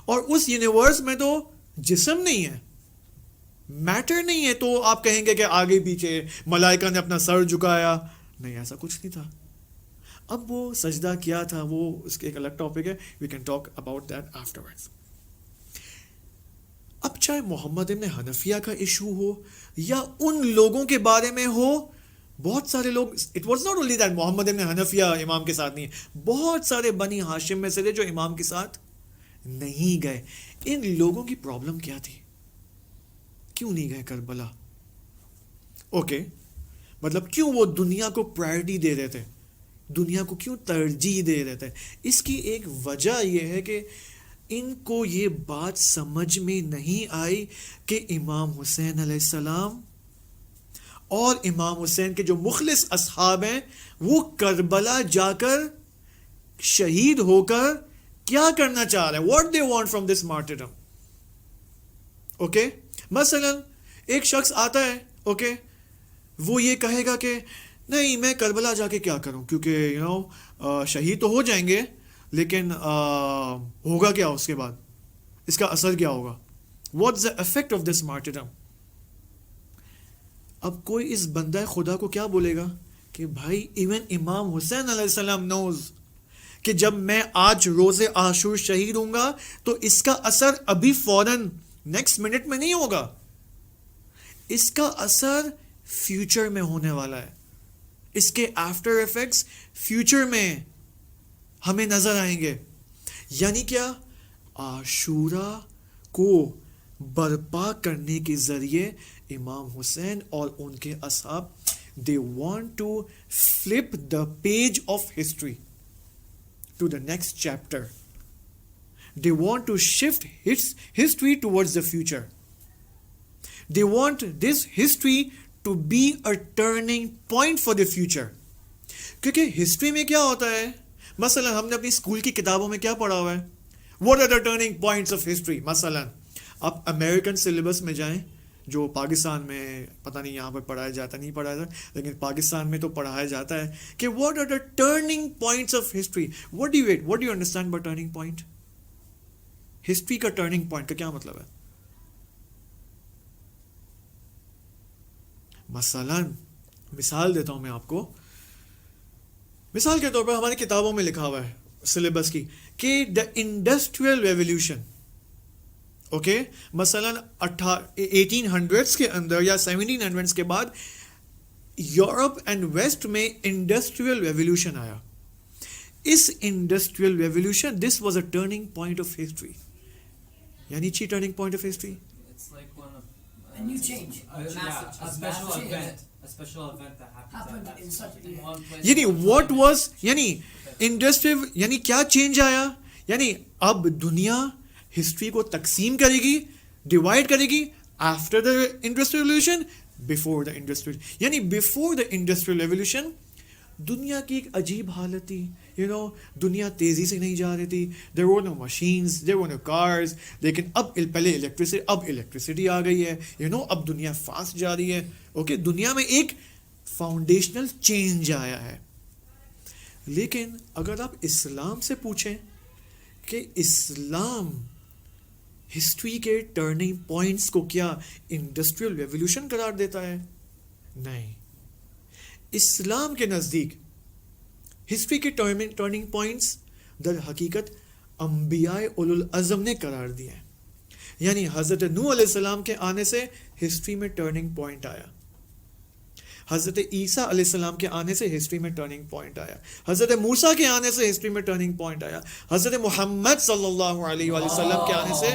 اور اس یونیورس میں تو جسم نہیں ہے, میٹر نہیں ہے, تو آپ کہیں گے کہ آگے پیچھے ملائکہ نے اپنا سر جھکایا, نہیں ایسا کچھ نہیں تھا. اب وہ سجدہ کیا تھا وہ اس کے ایک الگ ٹاپک ہے, we can talk about that afterwards. اب چاہے محمد ابن حنفیہ کا ایشو ہو یا ان لوگوں کے بارے میں ہو, بہت سارے لوگ, it was not only that Muhammad ibn Hanafiyya امام کے ساتھ نہیں ہے, بہت سارے بنی ہاشم میں سے تھے جو امام کے ساتھ نہیں گئے. ان لوگوں کی پرابلم کیا تھی, کیوں نہیں گئے کربلا؟ اوکے, مطلب کیوں وہ دنیا کو پرائرٹی دے رہے تھے, دنیا کو کیوں ترجیح دے رہے تھے؟ اس کی ایک وجہ یہ ہے کہ ان کو یہ بات سمجھ میں نہیں آئی کہ امام حسین علیہ السلام اور امام حسین کے جو مخلص اصحاب ہیں وہ کربلا جا کر شہید ہو کر کیا کرنا چاہ رہے ہیں, what they want from this martyrdom. Okay, مثلا ایک شخص آتا ہے, اوکے, وہ یہ کہے گا کہ نہیں میں کربلا جا کے کیا کروں, کیونکہ شہید تو ہو جائیں گے, لیکن ہوگا کیا اس کے بعد, اس کا اثر کیا ہوگا, what's the effect of this martyrdom. اب کوئی اس بندہ خدا کو کیا بولے گا کہ بھائی ایون امام حسین علیہ السلام نوز کہ جب میں آج روز عاشور شہید ہوں گا تو اس کا اثر ابھی فوراً نیکسٹ منٹ میں نہیں ہوگا, اس کا اثر فیوچر میں ہونے والا ہے, اس کے آفٹر ایفیکٹس فیوچر میں ہمیں نظر آئیں گے. یعنی کیا, عاشورہ کو برپا کرنے کے ذریعے امام حسین اور ان کے اصحاب they want to flip the page of history to the next chapter. They want to shift history towards the future. They want this history to be a turning point for the future. کیونکہ history میں کیا ہوتا ہے, مثلا ہم نے اپنی school کی کتابوں میں کیا پڑھا ہوا ہے, what are the turning points of history. مثلا آپ امریکن سلیبس میں جائیں, جو پاکستان میں پتہ نہیں یہاں پر پڑھایا جاتا نہیں پڑھایا جاتا, لیکن پاکستان میں تو پڑھایا جاتا ہے کہ what are the turning points of history. What do you understand by turning point? History کا ٹرننگ پوائنٹ کا کیا مطلب ہے؟ مثلا مثال دیتا ہوں میں آپ کو, مثال کے طور پر ہماری کتابوں میں لکھا ہوا ہے سلیبس کی کہ دا انڈسٹریل ریولیوشن, اوکے, مثلا 1800s کے اندر یا 1700s کے بعد یورپ اینڈ ویسٹ میں انڈسٹریل ریولیوشن آیا. اس industrial revolution this was a turning point of history. یعنی چی turning point of history, It's like one of a new change, a special event, that happened at in such a one place. یعنی what was, یعنی industrial, یعنی کیا change آیا, یعنی اب دنیا ہسٹری کو تقسیم کرے گی, ڈیوائڈ کرے گی after the industrial revolution, before the industrial. یعنی بفور دا انڈسٹریل ریولیوشن دنیا کی ایک عجیب حالت تھی, دنیا تیزی سے نہیں جا رہی تھی, there were no machines, there were no cars, لیکن اب پہلے الیکٹریسٹی آ گئی ہے, اب دنیا فاسٹ جا رہی ہے. اوکے, دنیا میں ایک فاؤنڈیشنل چینج آیا ہے. لیکن اگر آپ اسلام سے پوچھیں کہ اسلام ہسٹری کے ٹرننگ پوائنٹس کو کیا انڈسٹریل ریولیوشن قرار دیتا ہے؟ نہیں. اسلام کے نزدیک ہسٹری کے ٹرننگ پوائنٹس در حقیقت انبیاء اولو العزم نے قرار دیا ہے. یعنی حضرت نوح علیہ السلام کے آنے سے ہسٹری میں ٹرننگ پوائنٹ آیا, حضرت عیسیٰ علیہ السلام کے آنے سے ہسٹری میں ٹرننگ پوائنٹ آیا, حضرت موسیٰ کے آنے سے ہسٹری میں ٹرننگ پوائنٹ آیا, حضرت محمد صلی اللہ علیہ وآلہ وسلم کے آنے سے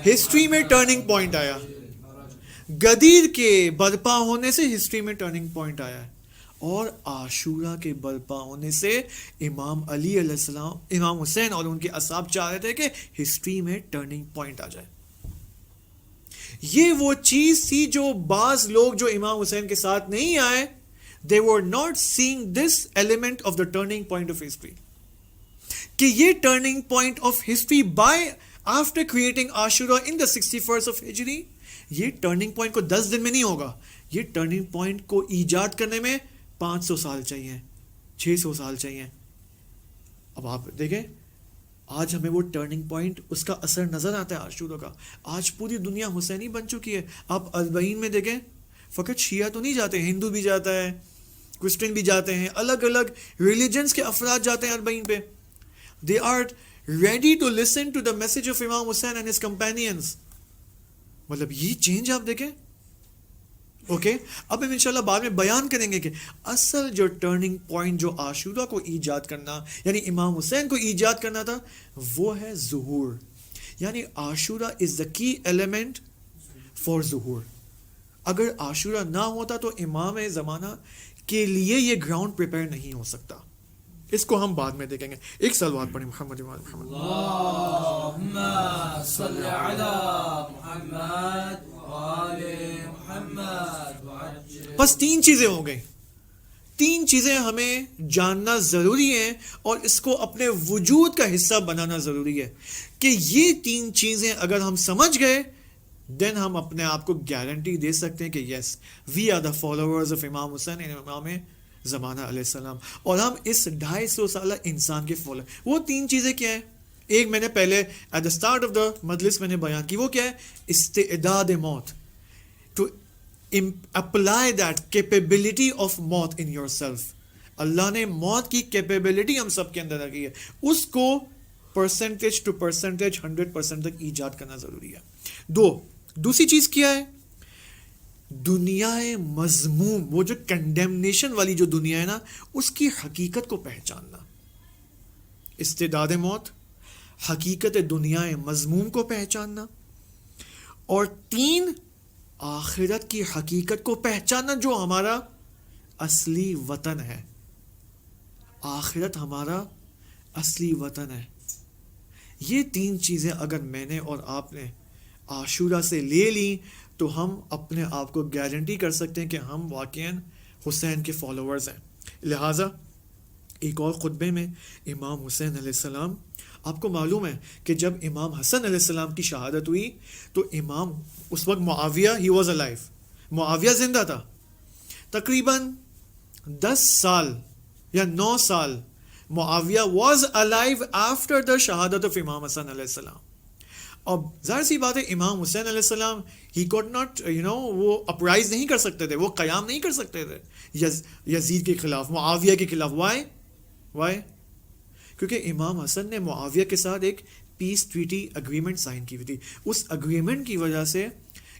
ہسٹری میں ٹرننگ پوائنٹ آیا. غدیر کے برپا ہونے سے ہسٹری میں ٹرننگ پوائنٹ آیا ہے, اور عاشورہ کے برپا ہونے سے امام علی علیہ السلام, امام حسین اور ان کے اصحاب چاہ رہے تھے کہ ہسٹری میں ٹرننگ پوائنٹ آ جائے. یہ وہ چیز تھی جو بعض لوگ جو امام حسین کے ساتھ نہیں آئے, they were not seeing this element of the turning point of history. کہ یہ turning point of history by after creating Ashura in the 61st of Hijri, یہ turning point کو 10 دن میں نہیں ہوگا, یہ turning point کو ایجاد کرنے میں 500 سال چاہیے, 600 سال چاہیے. اب آپ دیکھیں آج ہمیں وہ ٹرننگ پوائنٹ, اس کا اثر نظر آتا ہے عاشورہ کا. آج پوری دنیا حسینی بن چکی ہے. آپ اربعین میں دیکھیں, فقط شیعہ تو نہیں جاتے, ہندو بھی جاتا ہے, کرسچن بھی جاتے ہیں, الگ الگ ریلیجنس کے افراد جاتے ہیں اربعین پہ. They are ready to listen to the message of امام حسین اینڈ ہز کمپینینز. مطلب یہ چینج آپ دیکھیں. اوکے, اب ہم انشاءاللہ بعد میں بیان کریں گے کہ اصل جو ٹرننگ پوائنٹ جو عاشورہ کو ایجاد کرنا, یعنی امام حسین کو ایجاد کرنا تھا, وہ ہے ظہور. یعنی عاشورہ از دا کی ایلیمنٹ فار ظہور. اگر عاشورہ نہ ہوتا تو امام زمانہ کے لیے یہ گراؤنڈ پریپئر نہیں ہو سکتا. اس کو ہم بعد میں دیکھیں گے. ایک سلوات پڑھیں محمد محمد. اللہم صل علی محمد وآل محمد. بس 3 چیزیں ہو گئی. 3 چیزیں ہمیں جاننا ضروری ہیں اور اس کو اپنے وجود کا حصہ بنانا ضروری ہے کہ یہ 3 چیزیں اگر ہم سمجھ گئے, دین ہم اپنے آپ کو گارنٹی دے سکتے ہیں کہ yes we are the followers of امام حسین امام زمانہ علیہ السلام, اور ہم اس 250 سالہ انسان کے فالو. وہ 3 چیزیں کیا ہیں؟ ایک میں نے پہلے at the start of the مجلس میں نے بیان کی, وہ کیا ہے؟ استعداد موت. To apply that capability of موت ان یور سیلف. اللہ نے موت کی کیپیبلٹی ہم سب کے اندر رکھی ہے, اس کو پرسنٹیج ٹو پرسنٹیج 100% تک ایجاد کرنا ضروری ہے. دوسری چیز کیا ہے؟ دنیا مذموم, وہ جو کنڈیمنیشن والی جو دنیا ہے نا, اس کی حقیقت کو پہچاننا. استعداد موت, حقیقت دنیا مذموم کو پہچاننا, اور 3 آخرت کی حقیقت کو پہچاننا جو ہمارا اصلی وطن ہے. آخرت ہمارا اصلی وطن ہے. یہ 3 چیزیں اگر میں نے اور آپ نے عاشورہ سے لے لی تو ہم اپنے آپ کو گارنٹی کر سکتے ہیں کہ ہم واقعاً حسین کے فالوورز ہیں. لہٰذا ایک اور خطبے میں امام حسین علیہ السلام, آپ کو معلوم ہے کہ جب امام حسن علیہ السلام کی شہادت ہوئی تو امام, اس وقت معاویہ ہی واز الائیو, معاویہ زندہ تھا. تقریباً 10 سال یا 9 سال معاویہ واز الائیو آفٹر دا شہادت آف امام حسن علیہ السلام. اب ظاہر سی بات ہے امام حسین علیہ السلام ہی کوڈ ناٹ وہ اپرائز نہیں کر سکتے تھے, وہ قیام نہیں کر سکتے تھے یزید کے خلاف, معاویہ کے خلاف. وائی؟ کیونکہ امام حسن نے معاویہ کے ساتھ ایک پیس ٹریٹی اگریمنٹ سائن کی ہوئی تھی. اس اگریمنٹ کی وجہ سے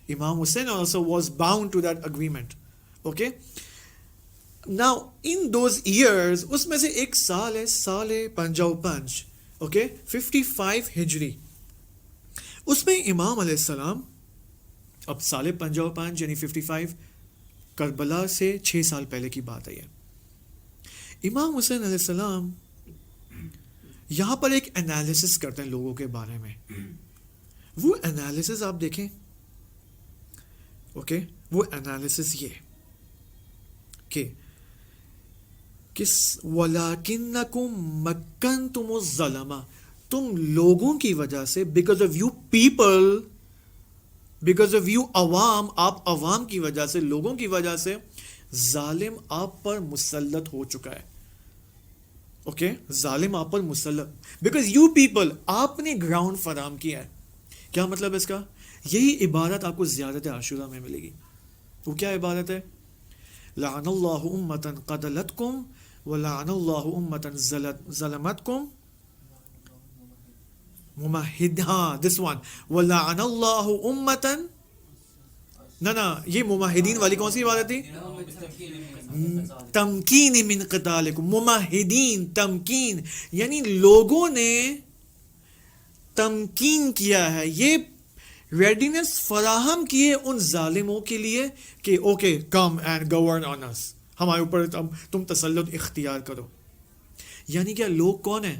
امام حسین also was bound to that agreement. Okay? Now in those years, اس میں سے ایک سال ہے سال 55, okay, 55 ہجری. اس میں امام علیہ السلام, اب سال 55 یعنی 55 کربلا سے 6 سال پہلے کی بات ہے. امام حسین علیہ السلام یہاں پر ایک انالیسس کرتے ہیں لوگوں کے بارے میں. وہ انالیسس آپ دیکھیں, اوکے, وہ انالیسس یہ کہ وَلَكِنَّكُمْ مَكَّنْتُمُ الظَّلَمَ, تم لوگوں کی وجہ سے, because of you people, because of you عوام, آپ عوام کی وجہ سے, لوگوں کی وجہ سے ظالم آپ پر مسلط ہو چکا ہے. اوکے, ظالم آپ پر مسلط, بیکاز یو پیپل, آپ نے گراؤنڈ فراہم کیا ہے. کیا مطلب اس کا؟ یہی عبارت آپ کو زیادت عاشورہ میں ملے گی. وہ کیا عبارت ہے؟ لعن اللہ امتا قتلتکم ولعن اللہ امتا ظلمتکم ممہد. ہاں, دس ون, ولعن اللہ امتا, نا یہ ممہدین والی کون سی عبارت تھی؟ تمکین من قتالکم, ممہدین, تمکین, یعنی لوگوں نے تمکین کیا ہے, یہ ریڈینس فراہم کیے ان ظالموں کے لیے کہ اوکے کم اینڈ گورن آن اس، ہمارے اوپر تم تسلط اختیار کرو. یعنی کیا لوگ کون ہیں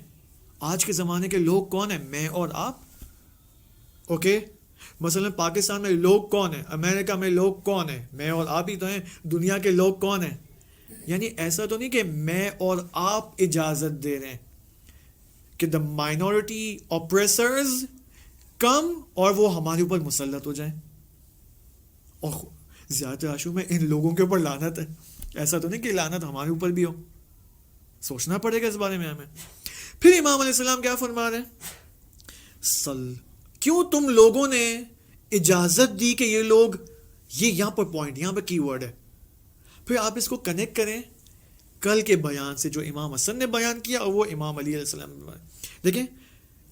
آج کے زمانے کے لوگ کون ہیں؟ میں اور آپ. اوکے مثلا پاکستان میں لوگ کون ہیں، امریکہ میں لوگ کون ہیں؟ میں اور آپ ہی تو ہیں. دنیا کے لوگ کون ہیں؟ یعنی ایسا تو نہیں کہ میں اور آپ اجازت دے رہے ہیں کہ دا مائنورٹی اوپریسرز کم اور وہ ہمارے اوپر مسلط ہو جائیں. اور زیادہ عاشو میں ان لوگوں کے اوپر لعنت ہے. ایسا تو نہیں کہ لعنت ہمارے اوپر بھی ہو. سوچنا پڑے گا اس بارے میں ہمیں. پھر امام علیہ السلام کیا فرما رہے ہیں؟ کیوں تم لوگوں نے اجازت دی کہ یہ لوگ، یہ یہاں پر پوائنٹ، یہاں پر کی ورڈ ہے. پھر آپ اس کو کنیکٹ کریں کل کے بیان سے جو امام حسن نے بیان کیا اور وہ امام علی علیہ السلام نے بیان. دیکھیں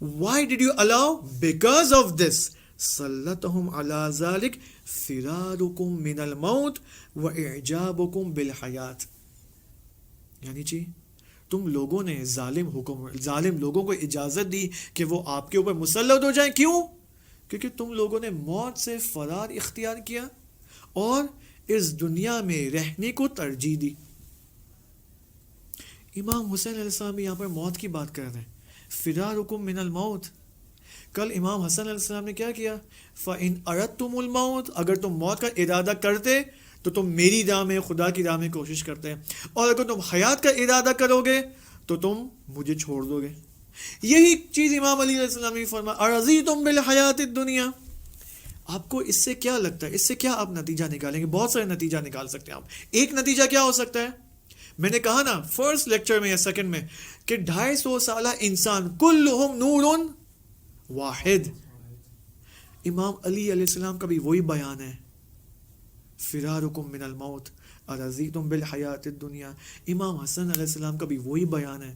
why did you allow? because of this سلطہم علی ذلک فرارکم من الموت و اعجابکم بالحیات. یعنی جی تم لوگوں نے ظالم لوگوں کو اجازت دی کہ وہ آپ کے اوپر مسلط ہو جائیں. کیوں؟ کیونکہ تم لوگوں نے موت سے فرار اختیار کیا اور اس دنیا میں رہنے کو ترجیح دی. امام حسین علیہ السلام بھی یہاں پر موت کی بات کر رہے ہیں. فرارکم من الموت. کل امام حسن علیہ السلام نے کیا کیا؟ فَإِنْ أَرَدْتُمُ الْمَوْتِ، اگر تم موت کا ارادہ کرتے تو تم میری راہ میں، خدا کی راہ میں کوشش کرتے ہیں، اور اگر تم حیات کا ارادہ کرو گے تو تم مجھے چھوڑ دو گے. یہی چیز امام علی علیہ السلام نے فرمایا اَرَضِيتُمْ بِالْحَيَاةِ الدُّنْيَا. آپ کو اس سے کیا لگتا ہے؟ اس سے کیا آپ نتیجہ نکالیں گے؟ بہت سارے نتیجہ نکال سکتے ہیں آپ. ایک نتیجہ کیا ہو سکتا ہے؟ میں نے کہا نا فرسٹ لیکچر میں یا سیکنڈ میں کہ 250 سالہ انسان کلہم نور واحد. امام علی علیہ السلام کا بھی وہی بیان ہے، فرارکم من الموت ارضیتم بالحیات الدنیا. امام حسن علیہ السلام کا بھی وہی بیان ہے،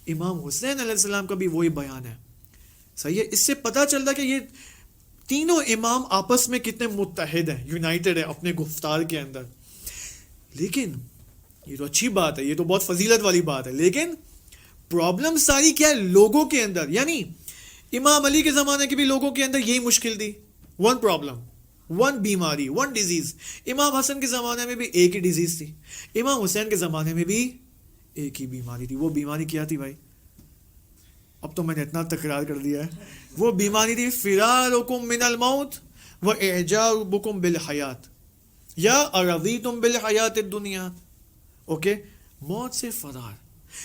امام حسین علیہ السلام کا بھی وہی بیان ہے. صحیح ہے. اس سے پتہ چلتا کہ یہ تینوں امام آپس میں کتنے متحد ہیں، یونائٹڈ ہیں اپنے گفتار کے اندر. لیکن یہ تو اچھی بات ہے، یہ تو بہت فضیلت والی بات ہے، لیکن پرابلم ساری کیا ہے؟ لوگوں کے اندر. یعنی امام علی کے زمانے کے بھی لوگوں کے اندر یہی مشکل تھی، ون پرابلم، ون بیماری، ون ڈیزیز. امام حسن کے زمانے میں بھی ایک ہی ڈیزیز تھی، امام حسین کے زمانے میں بھی ایک ہی بیماری تھی. وہ بیماری کیا تھی بھائی؟ اب تو میں نے اتنا تکرار کر دیا ہے. وہ بیماری تھی فرارکم من الموت و اعجابکم بالحیات یا ارضیتم بالحیات الدنیا. اوکے، موت سے فرار.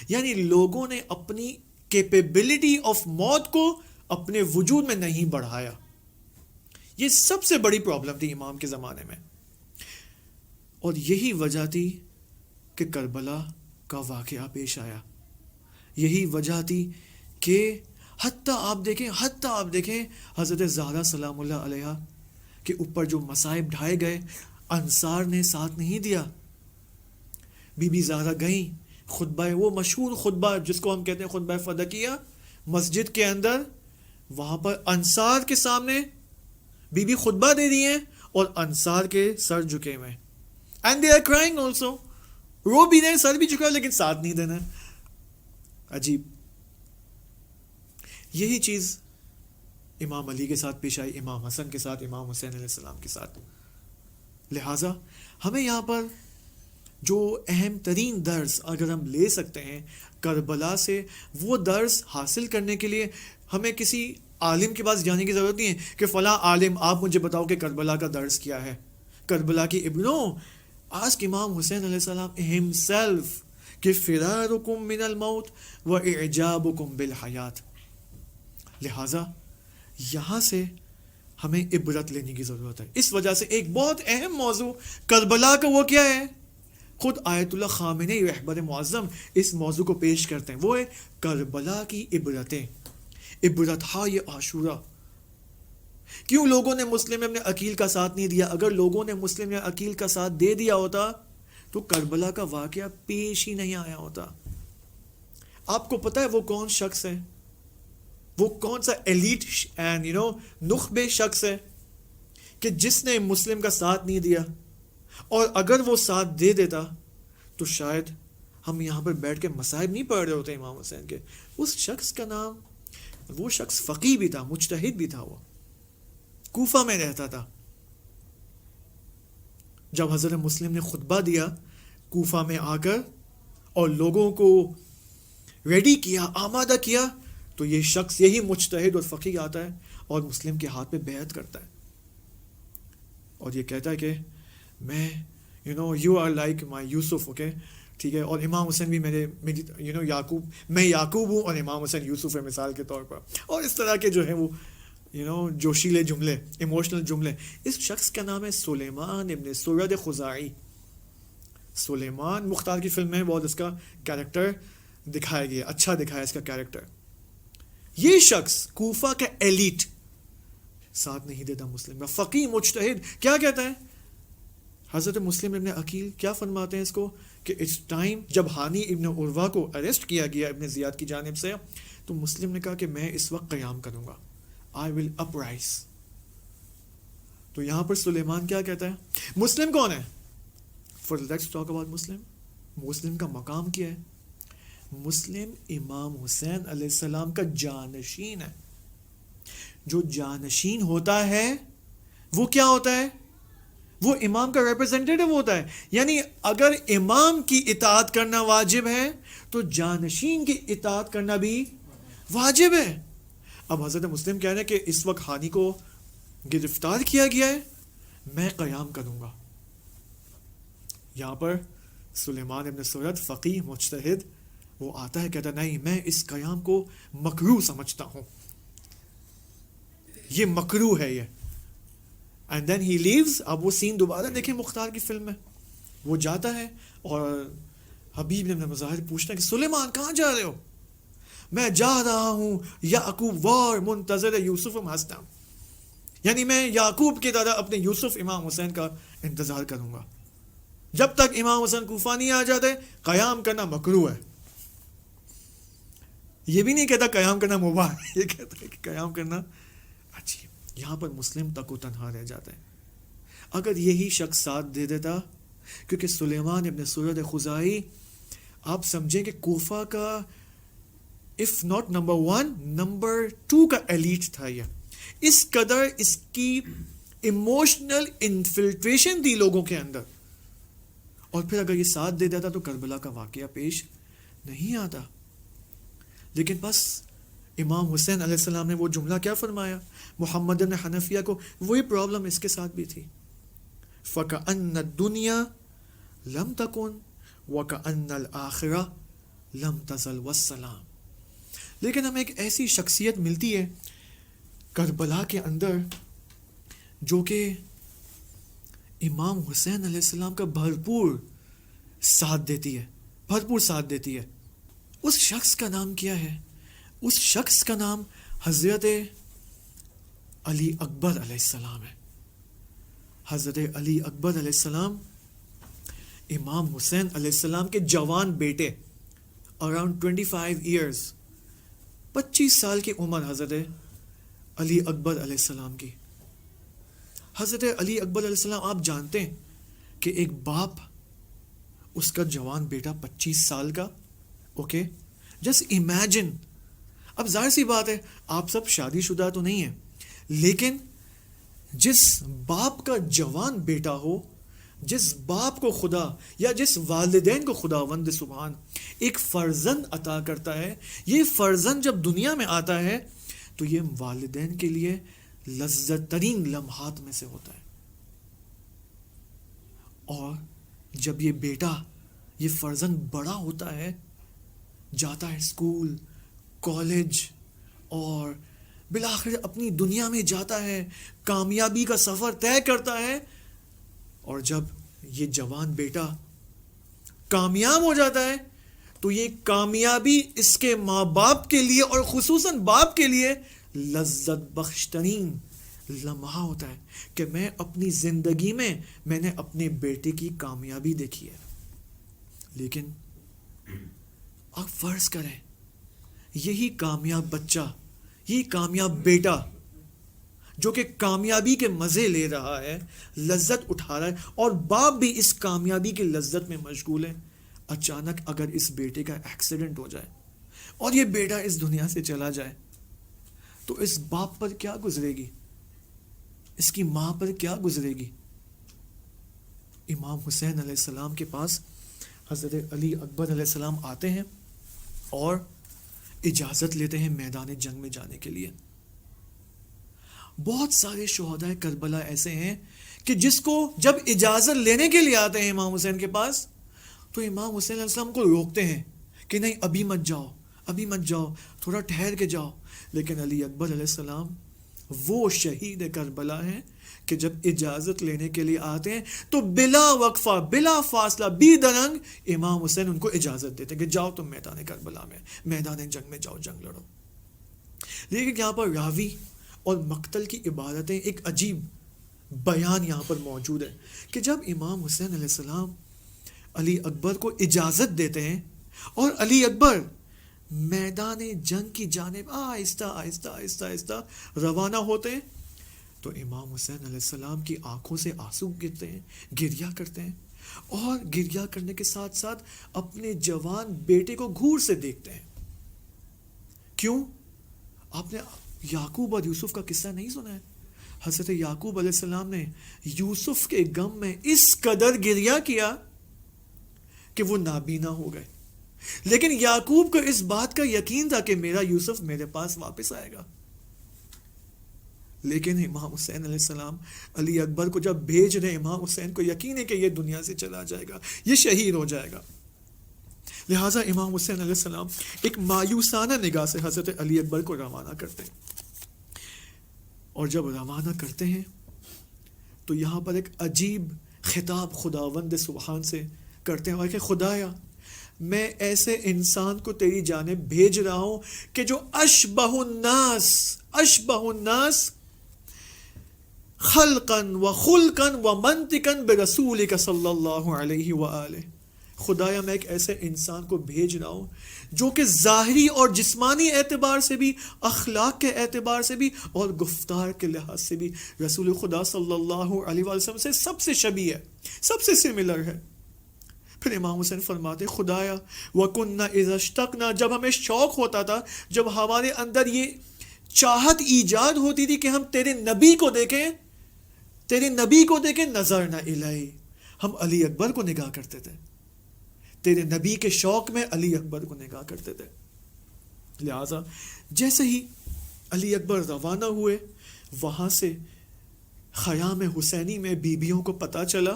یعنی لوگوں نے اپنی کیپیبلٹی آف موت کو اپنے وجود میں نہیں بڑھایا. یہ سب سے بڑی پرابلم تھی امام کے زمانے میں، اور یہی وجہ تھی کہ کربلا کا واقعہ پیش آیا. یہی وجہ تھی کہ حتیٰ آپ دیکھیں حضرت زہرا سلام اللہ علیہا کے اوپر جو مصائب ڈھائے گئے، انصار نے ساتھ نہیں دیا. بی بی زہرا گئیں، خطبہ، وہ مشہور خطبہ جس کو ہم کہتے ہیں خطبہ فدقیہ، مسجد کے اندر، وہاں پر انصار کے سامنے بی بی خطبہ دے دی ہیں اور انصار کے سر جھکے ہوئے، and they are crying also. رو بھی رہے، سر بھی جھکا، لیکن ساتھ نہیں دینا. عجیب. یہی چیز امام علی کے ساتھ پیش آئی، امام حسن کے ساتھ، امام حسین علیہ السلام کے ساتھ. لہٰذا ہمیں یہاں پر جو اہم ترین درس اگر ہم لے سکتے ہیں کربلا سے، وہ درس حاصل کرنے کے لیے ہمیں کسی عالم کے پاس جانے کی ضرورت نہیں ہے کہ فلاں عالم آپ مجھے بتاؤ کہ کربلا کا درس کیا ہے، کربلا کی ابنوں. آسک امام حسین علیہ السلام himself کہ فرارکم من الموت و اعجابکم بالحیات. لہٰذا یہاں سے ہمیں عبرت لینے کی ضرورت ہے. اس وجہ سے ایک بہت اہم موضوع کربلا کا وہ کیا ہے؟ خود آیت اللہ خامنئی رہبر معظم اس موضوع کو پیش کرتے ہیں، وہ ہے کربلا کی عبرتیں، عبرتہائے عاشورہ. کیوں لوگوں نے مسلم ابن عقیل کا ساتھ نہیں دیا؟ اگر لوگوں نے مسلم ابن عقیل کا ساتھ دے دیا ہوتا تو کربلا کا واقعہ پیش ہی نہیں آیا ہوتا. آپ کو پتہ ہے وہ کون شخص ہے؟ وہ کون سا ایلیٹ اینڈ نخبے شخص ہے کہ جس نے مسلم کا ساتھ نہیں دیا؟ اور اگر وہ ساتھ دے دیتا تو شاید ہم یہاں پر بیٹھ کے مصائب نہیں پڑھ رہے ہوتے امام حسین کے. اس شخص کا نام، وہ شخص فقیہ بھی تھا، مجتہد بھی تھا. وہ کوفہ میں رہتا تھا. جب حضرت مسلم نے خطبہ دیا کوفہ میں آ کر اور لوگوں کو ریڈی کیا, آمادہ کیا, تو یہ شخص, یہی مجتہد اور فقیہ آتا ہے اور مسلم کے ہاتھ پہ بیعت کرتا ہے اور یہ کہتا ہے کہ میں یو آر لائک مائی یوسف, اوکے, ٹھیک ہے, اور امام حسین بھی میری یعقوب, میں یعقوب ہوں اور امام حسین یوسف ہے مثال کے طور پر, اور اس طرح کے جو ہیں وہ جوشیلے جملے, ایموشنل جملے. اس شخص کا نام ہے سلیمان ابن سرد خزاعی. سلیمان مختار کی فلم میں بہت اس کا کیریکٹر دکھایا گیا, اچھا دکھایا اس کا کیریکٹر. یہ شخص کوفہ کا ایلیٹ ساتھ نہیں دیتا مسلم کا, فقیہ مجتہد. کیا کہتا ہے حضرت مسلم ابن عقیل, کیا فرماتے ہیں اس کو کہ اٹس ٹائم, جب ہانی ابن عروہ کو اریسٹ کیا گیا ابن زیاد کی جانب سے, تو مسلم نے کہا کہ میں اس وقت قیام کروں گا, آئی ول اپ رائز. تو یہاں پر سلیمان کیا کہتا ہے, مسلم کون ہے؟ Let's talk about Muslim. مسلم کا مقام کیا ہے؟ مسلم امام حسین علیہ السلام کا جانشین ہے. جو جانشین ہوتا ہے وہ کیا ہوتا ہے؟ وہ امام کا ریپرزینٹیٹو ہوتا ہے. یعنی اگر امام کی اطاعت کرنا واجب ہے تو جانشین کی اطاعت کرنا بھی واجب ہے. اب حضرت مسلم کہہ رہے ہیں کہ اس وقت ہانی کو گرفتار کیا گیا ہے, میں قیام کروں گا. یہاں پر سلیمان ابن سرد فقیہ مجتہد وہ آتا ہے, کہتا نہیں, میں اس قیام کو مکروہ سمجھتا ہوں, یہ مکروہ ہے یہ. And then he leaves. اب وہ سین دوبارہ دیکھیں مختار کی فلم میں, وہ جاتا ہے اور حبیب نے مظاہر پوچھتا ہے کہ سلیمان کہاں جا رہے ہو؟ میں جا رہا ہوں یعقوب وار منتظر یوسف ہستم, یعنی میں یعقوب کی طرح اپنے یوسف امام حسین کا انتظار کروں گا. جب تک امام حسین کوفہ نہیں آ جاتے قیام کرنا مکروہ ہے. یہ بھی نہیں کہتا قیام کرنا مباح ہے, یہ کہتا ہے کہ قیام کرنا اچھی. یہاں پر مسلم تک و تنہا رہ جاتا ہے. اگر یہی شخص ساتھ دے دیتا, کیونکہ سلیمان ابن سرد خزاعی آپ سمجھیں کہ کوفہ کا if not number 1 number 2 کا ایلیٹ تھا. یہ اس قدر اس کی ایموشنل انفلٹریشن تھی لوگوں کے اندر, اور پھر اگر یہ ساتھ دے دیتا تو کربلا کا واقعہ پیش نہیں آتا. لیکن بس امام حسین علیہ السلام نے وہ جملہ کیا فرمایا, محمد بن حنفیہ کو وہی پرابلم اس کے ساتھ بھی تھی. فَكَأَنَّ الدُّنْيَا لَمْ تَكُنْ وَكَأَنَّ الْآخِرَةَ لَمْ تَزَلْ وَالسَّلَامُ. لیکن ہمیں ایک ایسی شخصیت ملتی ہے کربلا کے اندر جو کہ امام حسین علیہ السلام کا بھرپور ساتھ دیتی ہے, بھرپور ساتھ دیتی ہے. اس شخص کا نام کیا ہے؟ اس شخص کا نام حضرت علی اکبر علیہ السلام ہے. حضرت علی اکبر علیہ السلام امام حسین علیہ السلام کے جوان بیٹے, اراؤنڈ 25 ایئرز, 25 سال کی عمر حضرت علی اکبر علیہ السلام کی. حضرت علی اکبر علیہ السلام, آپ جانتے ہیں کہ ایک باپ, اس کا جوان بیٹا 25 سال کا, اوکے, جسٹ امیجن. اب ظاہر سی بات ہے آپ سب شادی شدہ تو نہیں ہیں, لیکن جس باپ کا جوان بیٹا ہو, جس باپ کو خدا یا جس والدین کو خداوند سبحان ایک فرزند عطا کرتا ہے, یہ فرزند جب دنیا میں آتا ہے تو یہ والدین کے لیے لذت ترین لمحات میں سے ہوتا ہے. اور جب یہ بیٹا, یہ فرزند بڑا ہوتا ہے, جاتا ہے اسکول, کالج, اور بالآخر اپنی دنیا میں جاتا ہے, کامیابی کا سفر طے کرتا ہے, اور جب یہ جوان بیٹا کامیاب ہو جاتا ہے تو یہ کامیابی اس کے ماں باپ کے لیے اور خصوصاً باپ کے لیے لذت بخش ترین لمحہ ہوتا ہے کہ میں اپنی زندگی میں میں نے اپنے بیٹے کی کامیابی دیکھی ہے. لیکن آپ فرض کریں یہی کامیاب بچہ, یہی کامیاب بیٹا جو کہ کامیابی کے مزے لے رہا ہے, لذت اٹھا رہا ہے, اور باپ بھی اس کامیابی کی لذت میں مشغول ہے, اچانک اگر اس بیٹے کا ایکسیڈنٹ ہو جائے اور یہ بیٹا اس دنیا سے چلا جائے تو اس باپ پر کیا گزرے گی؟ اس کی ماں پر کیا گزرے گی. امام حسین علیہ السلام کے پاس حضرت علی اکبر علیہ السلام آتے ہیں اور اجازت لیتے ہیں میدان جنگ میں جانے کے لیے. بہت سارے شہدائے کربلا ایسے ہیں کہ جس کو جب اجازت لینے کے لیے آتے ہیں امام حسین کے پاس تو امام حسین علیہ السلام کو روکتے ہیں کہ نہیں ابھی مت جاؤ، ابھی مت جاؤ، تھوڑا ٹھہر کے جاؤ. لیکن علی اکبر علیہ السلام وہ شہید کربلا ہیں کہ جب اجازت لینے کے لیے آتے ہیں تو بلا وقفہ بلا فاصلہ بی درنگ امام حسین ان کو اجازت دیتے ہیں کہ جاؤ تم میدان کربلا میں، میدان جنگ میں جاؤ، جنگ لڑو. لیکن یہاں پر راوی اور مقتل کی عبارتیں ایک عجیب بیان یہاں پر موجود ہے کہ جب امام حسین علیہ السلام علی اکبر کو اجازت دیتے ہیں اور علی اکبر میدان جنگ کی جانب آہستہ آہستہ آہستہ آہستہ روانہ ہوتے ہیں تو امام حسین علیہ السلام کی آنکھوں سے آنسو گرتے ہیں، گریا کرتے ہیں، اور گریا کرنے کے ساتھ ساتھ اپنے جوان بیٹے کو گھور سے دیکھتے ہیں. کیوں؟ آپ نے یعقوب اور یوسف کا قصہ نہیں سنا ہے؟ حضرت یعقوب علیہ السلام نے یوسف کے غم میں اس قدر گریا کیا کہ وہ نابینا ہو گئے. لیکن یعقوب کو اس بات کا یقین تھا کہ میرا یوسف میرے پاس واپس آئے گا. لیکن امام حسین علیہ السلام علی اکبر کو جب بھیج رہے، امام حسین کو یقین ہے کہ یہ دنیا سے چلا جائے گا، یہ شہید ہو جائے گا. لہٰذا امام حسین علیہ السلام ایک مایوسانہ نگاہ سے حضرت علی اکبر کو روانہ کرتے ہیں. اور جب روانہ کرتے ہیں تو یہاں پر ایک عجیب خطاب خداوند سبحان سے کرتے ہیں کہ خدایا میں ایسے انسان کو تیری جانب بھیج رہا ہوں کہ جو اشبہ الناس خلقا و خلقا و منطقا برسولک صلی اللہ علیہ وآلہ. خدایا میں ایک ایسے انسان کو بھیج رہا ہوں جو کہ ظاہری اور جسمانی اعتبار سے بھی، اخلاق کے اعتبار سے بھی اور گفتار کے لحاظ سے بھی رسول خدا صلی اللہ علیہ وسلم سے سب سے شبیہ ہے، سب سے سملر ہے. پھر امام حسین فرماتے خدایا وَكُنَّا إِذَا اشْتَقْنَا، جب ہمیں شوق ہوتا تھا، جب ہمارے اندر یہ چاہت ایجاد ہوتی تھی کہ ہم تیرے نبی کو دیکھیں، تیرے نبی کو دیکھیں، نظرنا الیہ، ہم علی اکبر کو نگاہ کرتے تھے. تیرے نبی کے شوق میں علی اکبر کو نگاہ کرتے تھے. لہذا جیسے ہی علی اکبر روانہ ہوئے، وہاں سے خیام حسینی میں بیبیوں کو پتہ چلا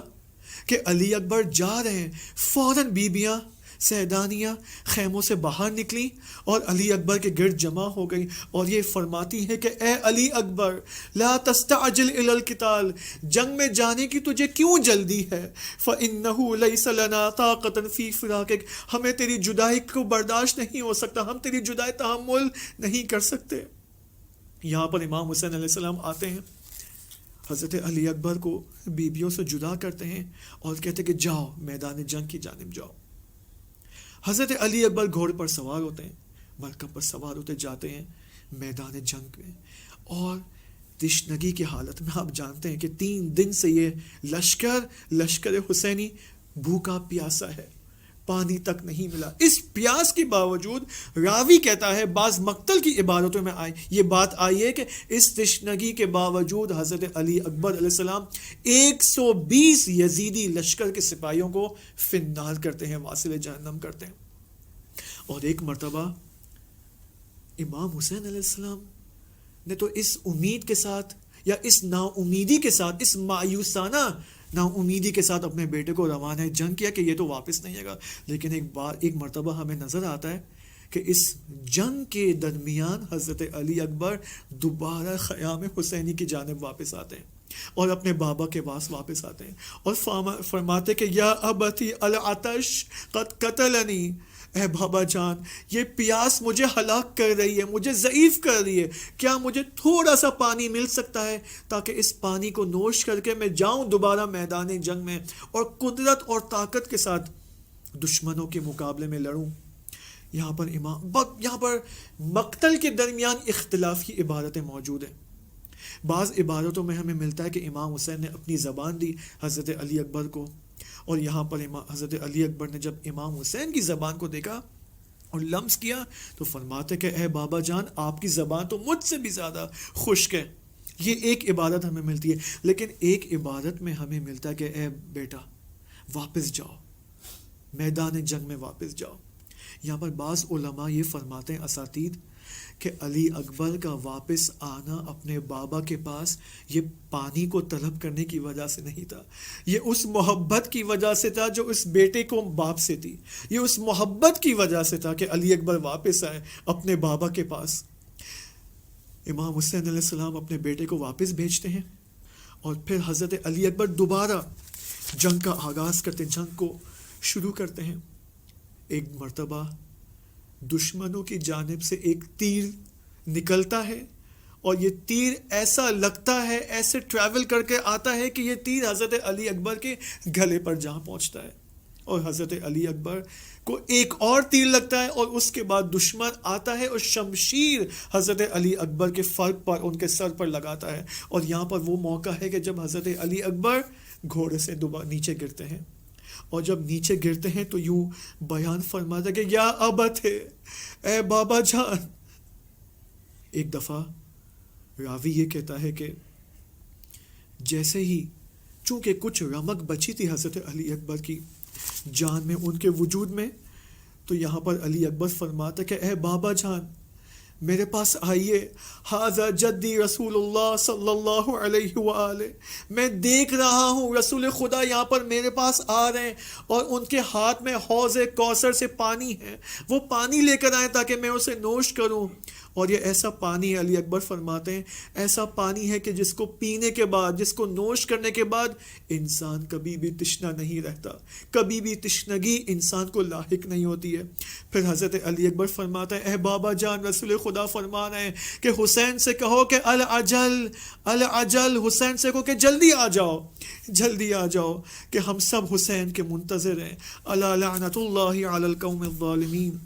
کہ علی اکبر جا رہے ہیں. فوراً بیبیاں سیدانیاں خیموں سے باہر نکلی اور علی اکبر کے گرد جمع ہو گئی اور یہ فرماتی ہے کہ اے علی اکبر لا تستعجل الی القتال، جنگ میں جانے کی تجھے کیوں جلدی ہے؟ فإنہ لیس لنا طاقۃ فی فراقک، ہمیں تیری جدائی کو برداشت نہیں ہو سکتا، ہم تیری جدائی تحمل نہیں کر سکتے. یہاں پر امام حسین علیہ السلام آتے ہیں، حضرت علی اکبر کو بیبیوں سے جدا کرتے ہیں اور کہتے ہیں کہ جاؤ میدان جنگ کی جانب جاؤ. حضرت علی اکبر گھوڑے پر سوار ہوتے ہیں، مرکب پر سوار ہوتے جاتے ہیں میدان جنگ میں، اور تشنگی کی حالت میں آپ جانتے ہیں کہ 3 دن سے یہ لشکر حسینی بھوکا پیاسا ہے، پانی تک نہیں ملا. اس پیاس کے باوجود راوی کہتا ہے، بعض مقتل کی عبارتوں میں یہ بات آئی ہے کہ اس تشنگی کے باوجود حضرت علی اکبر علیہ السلام 120 یزیدی لشکر کے سپاہیوں کو فنار کرتے ہیں، واصل جہنم کرتے ہیں. اور ایک مرتبہ امام حسین علیہ السلام نے تو اس امید کے ساتھ یا اس نا امیدی کے ساتھ، اس مایوسانہ نا امیدی کے ساتھ اپنے بیٹے کو روانہ جنگ کیا کہ یہ تو واپس نہیں آئے گا. لیکن ایک مرتبہ ہمیں نظر آتا ہے کہ اس جنگ کے درمیان حضرت علی اکبر دوبارہ خیام حسینی کی جانب واپس آتے ہیں اور اپنے بابا کے پاس واپس آتے ہیں اور فرماتے کہ یا ابتی العطش قد قتلنی، اے بابا جان یہ پیاس مجھے ہلاک کر رہی ہے، مجھے ضعیف کر رہی ہے، کیا مجھے تھوڑا سا پانی مل سکتا ہے تاکہ اس پانی کو نوش کر کے میں جاؤں دوبارہ میدان جنگ میں اور قدرت اور طاقت کے ساتھ دشمنوں کے مقابلے میں لڑوں. یہاں پر مقتل کے درمیان اختلافی عبارتیں موجود ہیں. بعض عبارتوں میں ہمیں ملتا ہے کہ امام حسین نے اپنی زبان دی حضرت علی اکبر کو، اور یہاں پر حضرت علی اکبر نے جب امام حسین کی زبان کو دیکھا اور لمس کیا تو فرماتے کہ اے بابا جان آپ کی زبان تو مجھ سے بھی زیادہ خشک ہے، یہ ایک عبادت ہمیں ملتی ہے. لیکن ایک عبادت میں ہمیں ملتا ہے کہ اے بیٹا واپس جاؤ، میدان جنگ میں واپس جاؤ. یہاں پر بعض علماء یہ فرماتے ہیں اساتید کہ علی اکبر کا واپس آنا اپنے بابا کے پاس یہ پانی کو طلب کرنے کی وجہ سے نہیں تھا، یہ اس محبت کی وجہ سے تھا جو اس بیٹے کو باپ سے تھی. یہ اس محبت کی وجہ سے تھا کہ علی اکبر واپس آئے اپنے بابا کے پاس. امام حسین علیہ السلام اپنے بیٹے کو واپس بھیجتے ہیں اور پھر حضرت علی اکبر دوبارہ جنگ کا آغاز کرتے ہیں، جنگ کو شروع کرتے ہیں. ایک مرتبہ دشمنوں کی جانب سے ایک تیر نکلتا ہے اور یہ تیر ایسا لگتا ہے، ایسے ٹریول کر کے آتا ہے کہ یہ تیر حضرت علی اکبر کے گلے پر جہاں پہنچتا ہے اور حضرت علی اکبر کو ایک اور تیر لگتا ہے اور اس کے بعد دشمن آتا ہے اور شمشیر حضرت علی اکبر کے فرق پر، ان کے سر پر لگاتا ہے. اور یہاں پر وہ موقع ہے کہ جب حضرت علی اکبر گھوڑے سے دوبارہ نیچے گرتے ہیں اور جب نیچے گرتے ہیں تو یوں بیان فرماتا ہے کہ یا ابت ہے، اے بابا جان. ایک دفعہ راوی یہ کہتا ہے کہ جیسے ہی چونکہ کچھ رمق بچی تھی حضرت علی اکبر کی جان میں، ان کے وجود میں، تو یہاں پر علی اکبر فرماتا کہ اے بابا جان میرے پاس آئیے، ھذا جدی رسول اللہ صلی اللہ علیہ وآلہ، میں دیکھ رہا ہوں رسول خدا یہاں پر میرے پاس آ رہے ہیں اور ان کے ہاتھ میں حوض کوثر سے پانی ہے، وہ پانی لے کر آئیں تاکہ میں اسے نوش کروں. اور یہ ایسا پانی ہے، علی اکبر فرماتے ہیں ایسا پانی ہے کہ جس کو پینے کے بعد، جس کو نوش کرنے کے بعد انسان کبھی بھی تشنا نہیں رہتا، کبھی بھی تشنگی انسان کو لاحق نہیں ہوتی ہے. پھر حضرت علی اکبر فرماتا ہے اے بابا جان رسول خدا فرما رہے ہیں کہ حسین سے کہو کہ العجل العجل، حسین سے کہو کہ جلدی آ جاؤ، جلدی آ جاؤ، کہ ہم سب حسین کے منتظر ہیں. الا لعنت اللہ علی القوم الظالمین.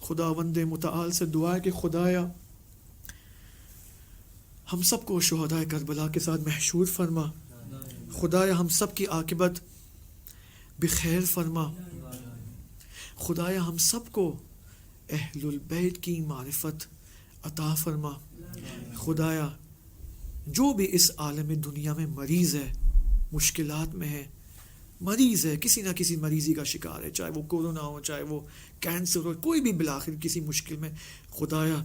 خداوند متعال سے دعا ہے کہ خدایا ہم سب کو شہدائے کربلا کے ساتھ محشور فرما، خدایا ہم سب کی عاقبت بخیر فرما، خدایا ہم سب کو اہل البیت کی معرفت عطا فرما. خدایا جو بھی اس عالم دنیا میں مریض ہے، مشکلات میں ہے، مریض ہے، کسی نہ کسی مریضی کا شکار ہے، چاہے وہ کورونا ہو، چاہے وہ کینسر ہو، کوئی بھی بالآخر کسی مشکل میں، خدایا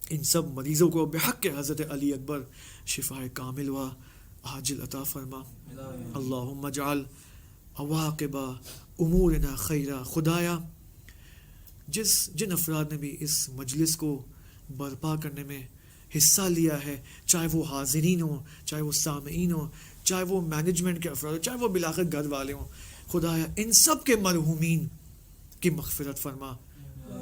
ان سب مریضوں کو بحق حضرت علی اکبر شفاء کامل و عاجل عطا فرما. اللہم اجعل عواقب امورنا خیرا. خدایا جن افراد نے بھی اس مجلس کو برپا کرنے میں حصہ لیا ہے، چاہے وہ حاضرین ہوں، چاہے وہ سامعین ہوں، چاہے وہ مینجمنٹ کے افراد ہوں، چاہے وہ بالآخر گھر والے ہوں، خدایا ان سب کے مرحومین کی مغفرت فرما،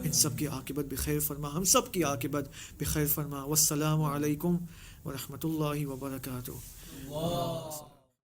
ان سب کی عاقبت بخیر فرما، ہم سب کی عاقبت بخیر فرما. والسلام علیکم ورحمۃ اللہ وبرکاتہ.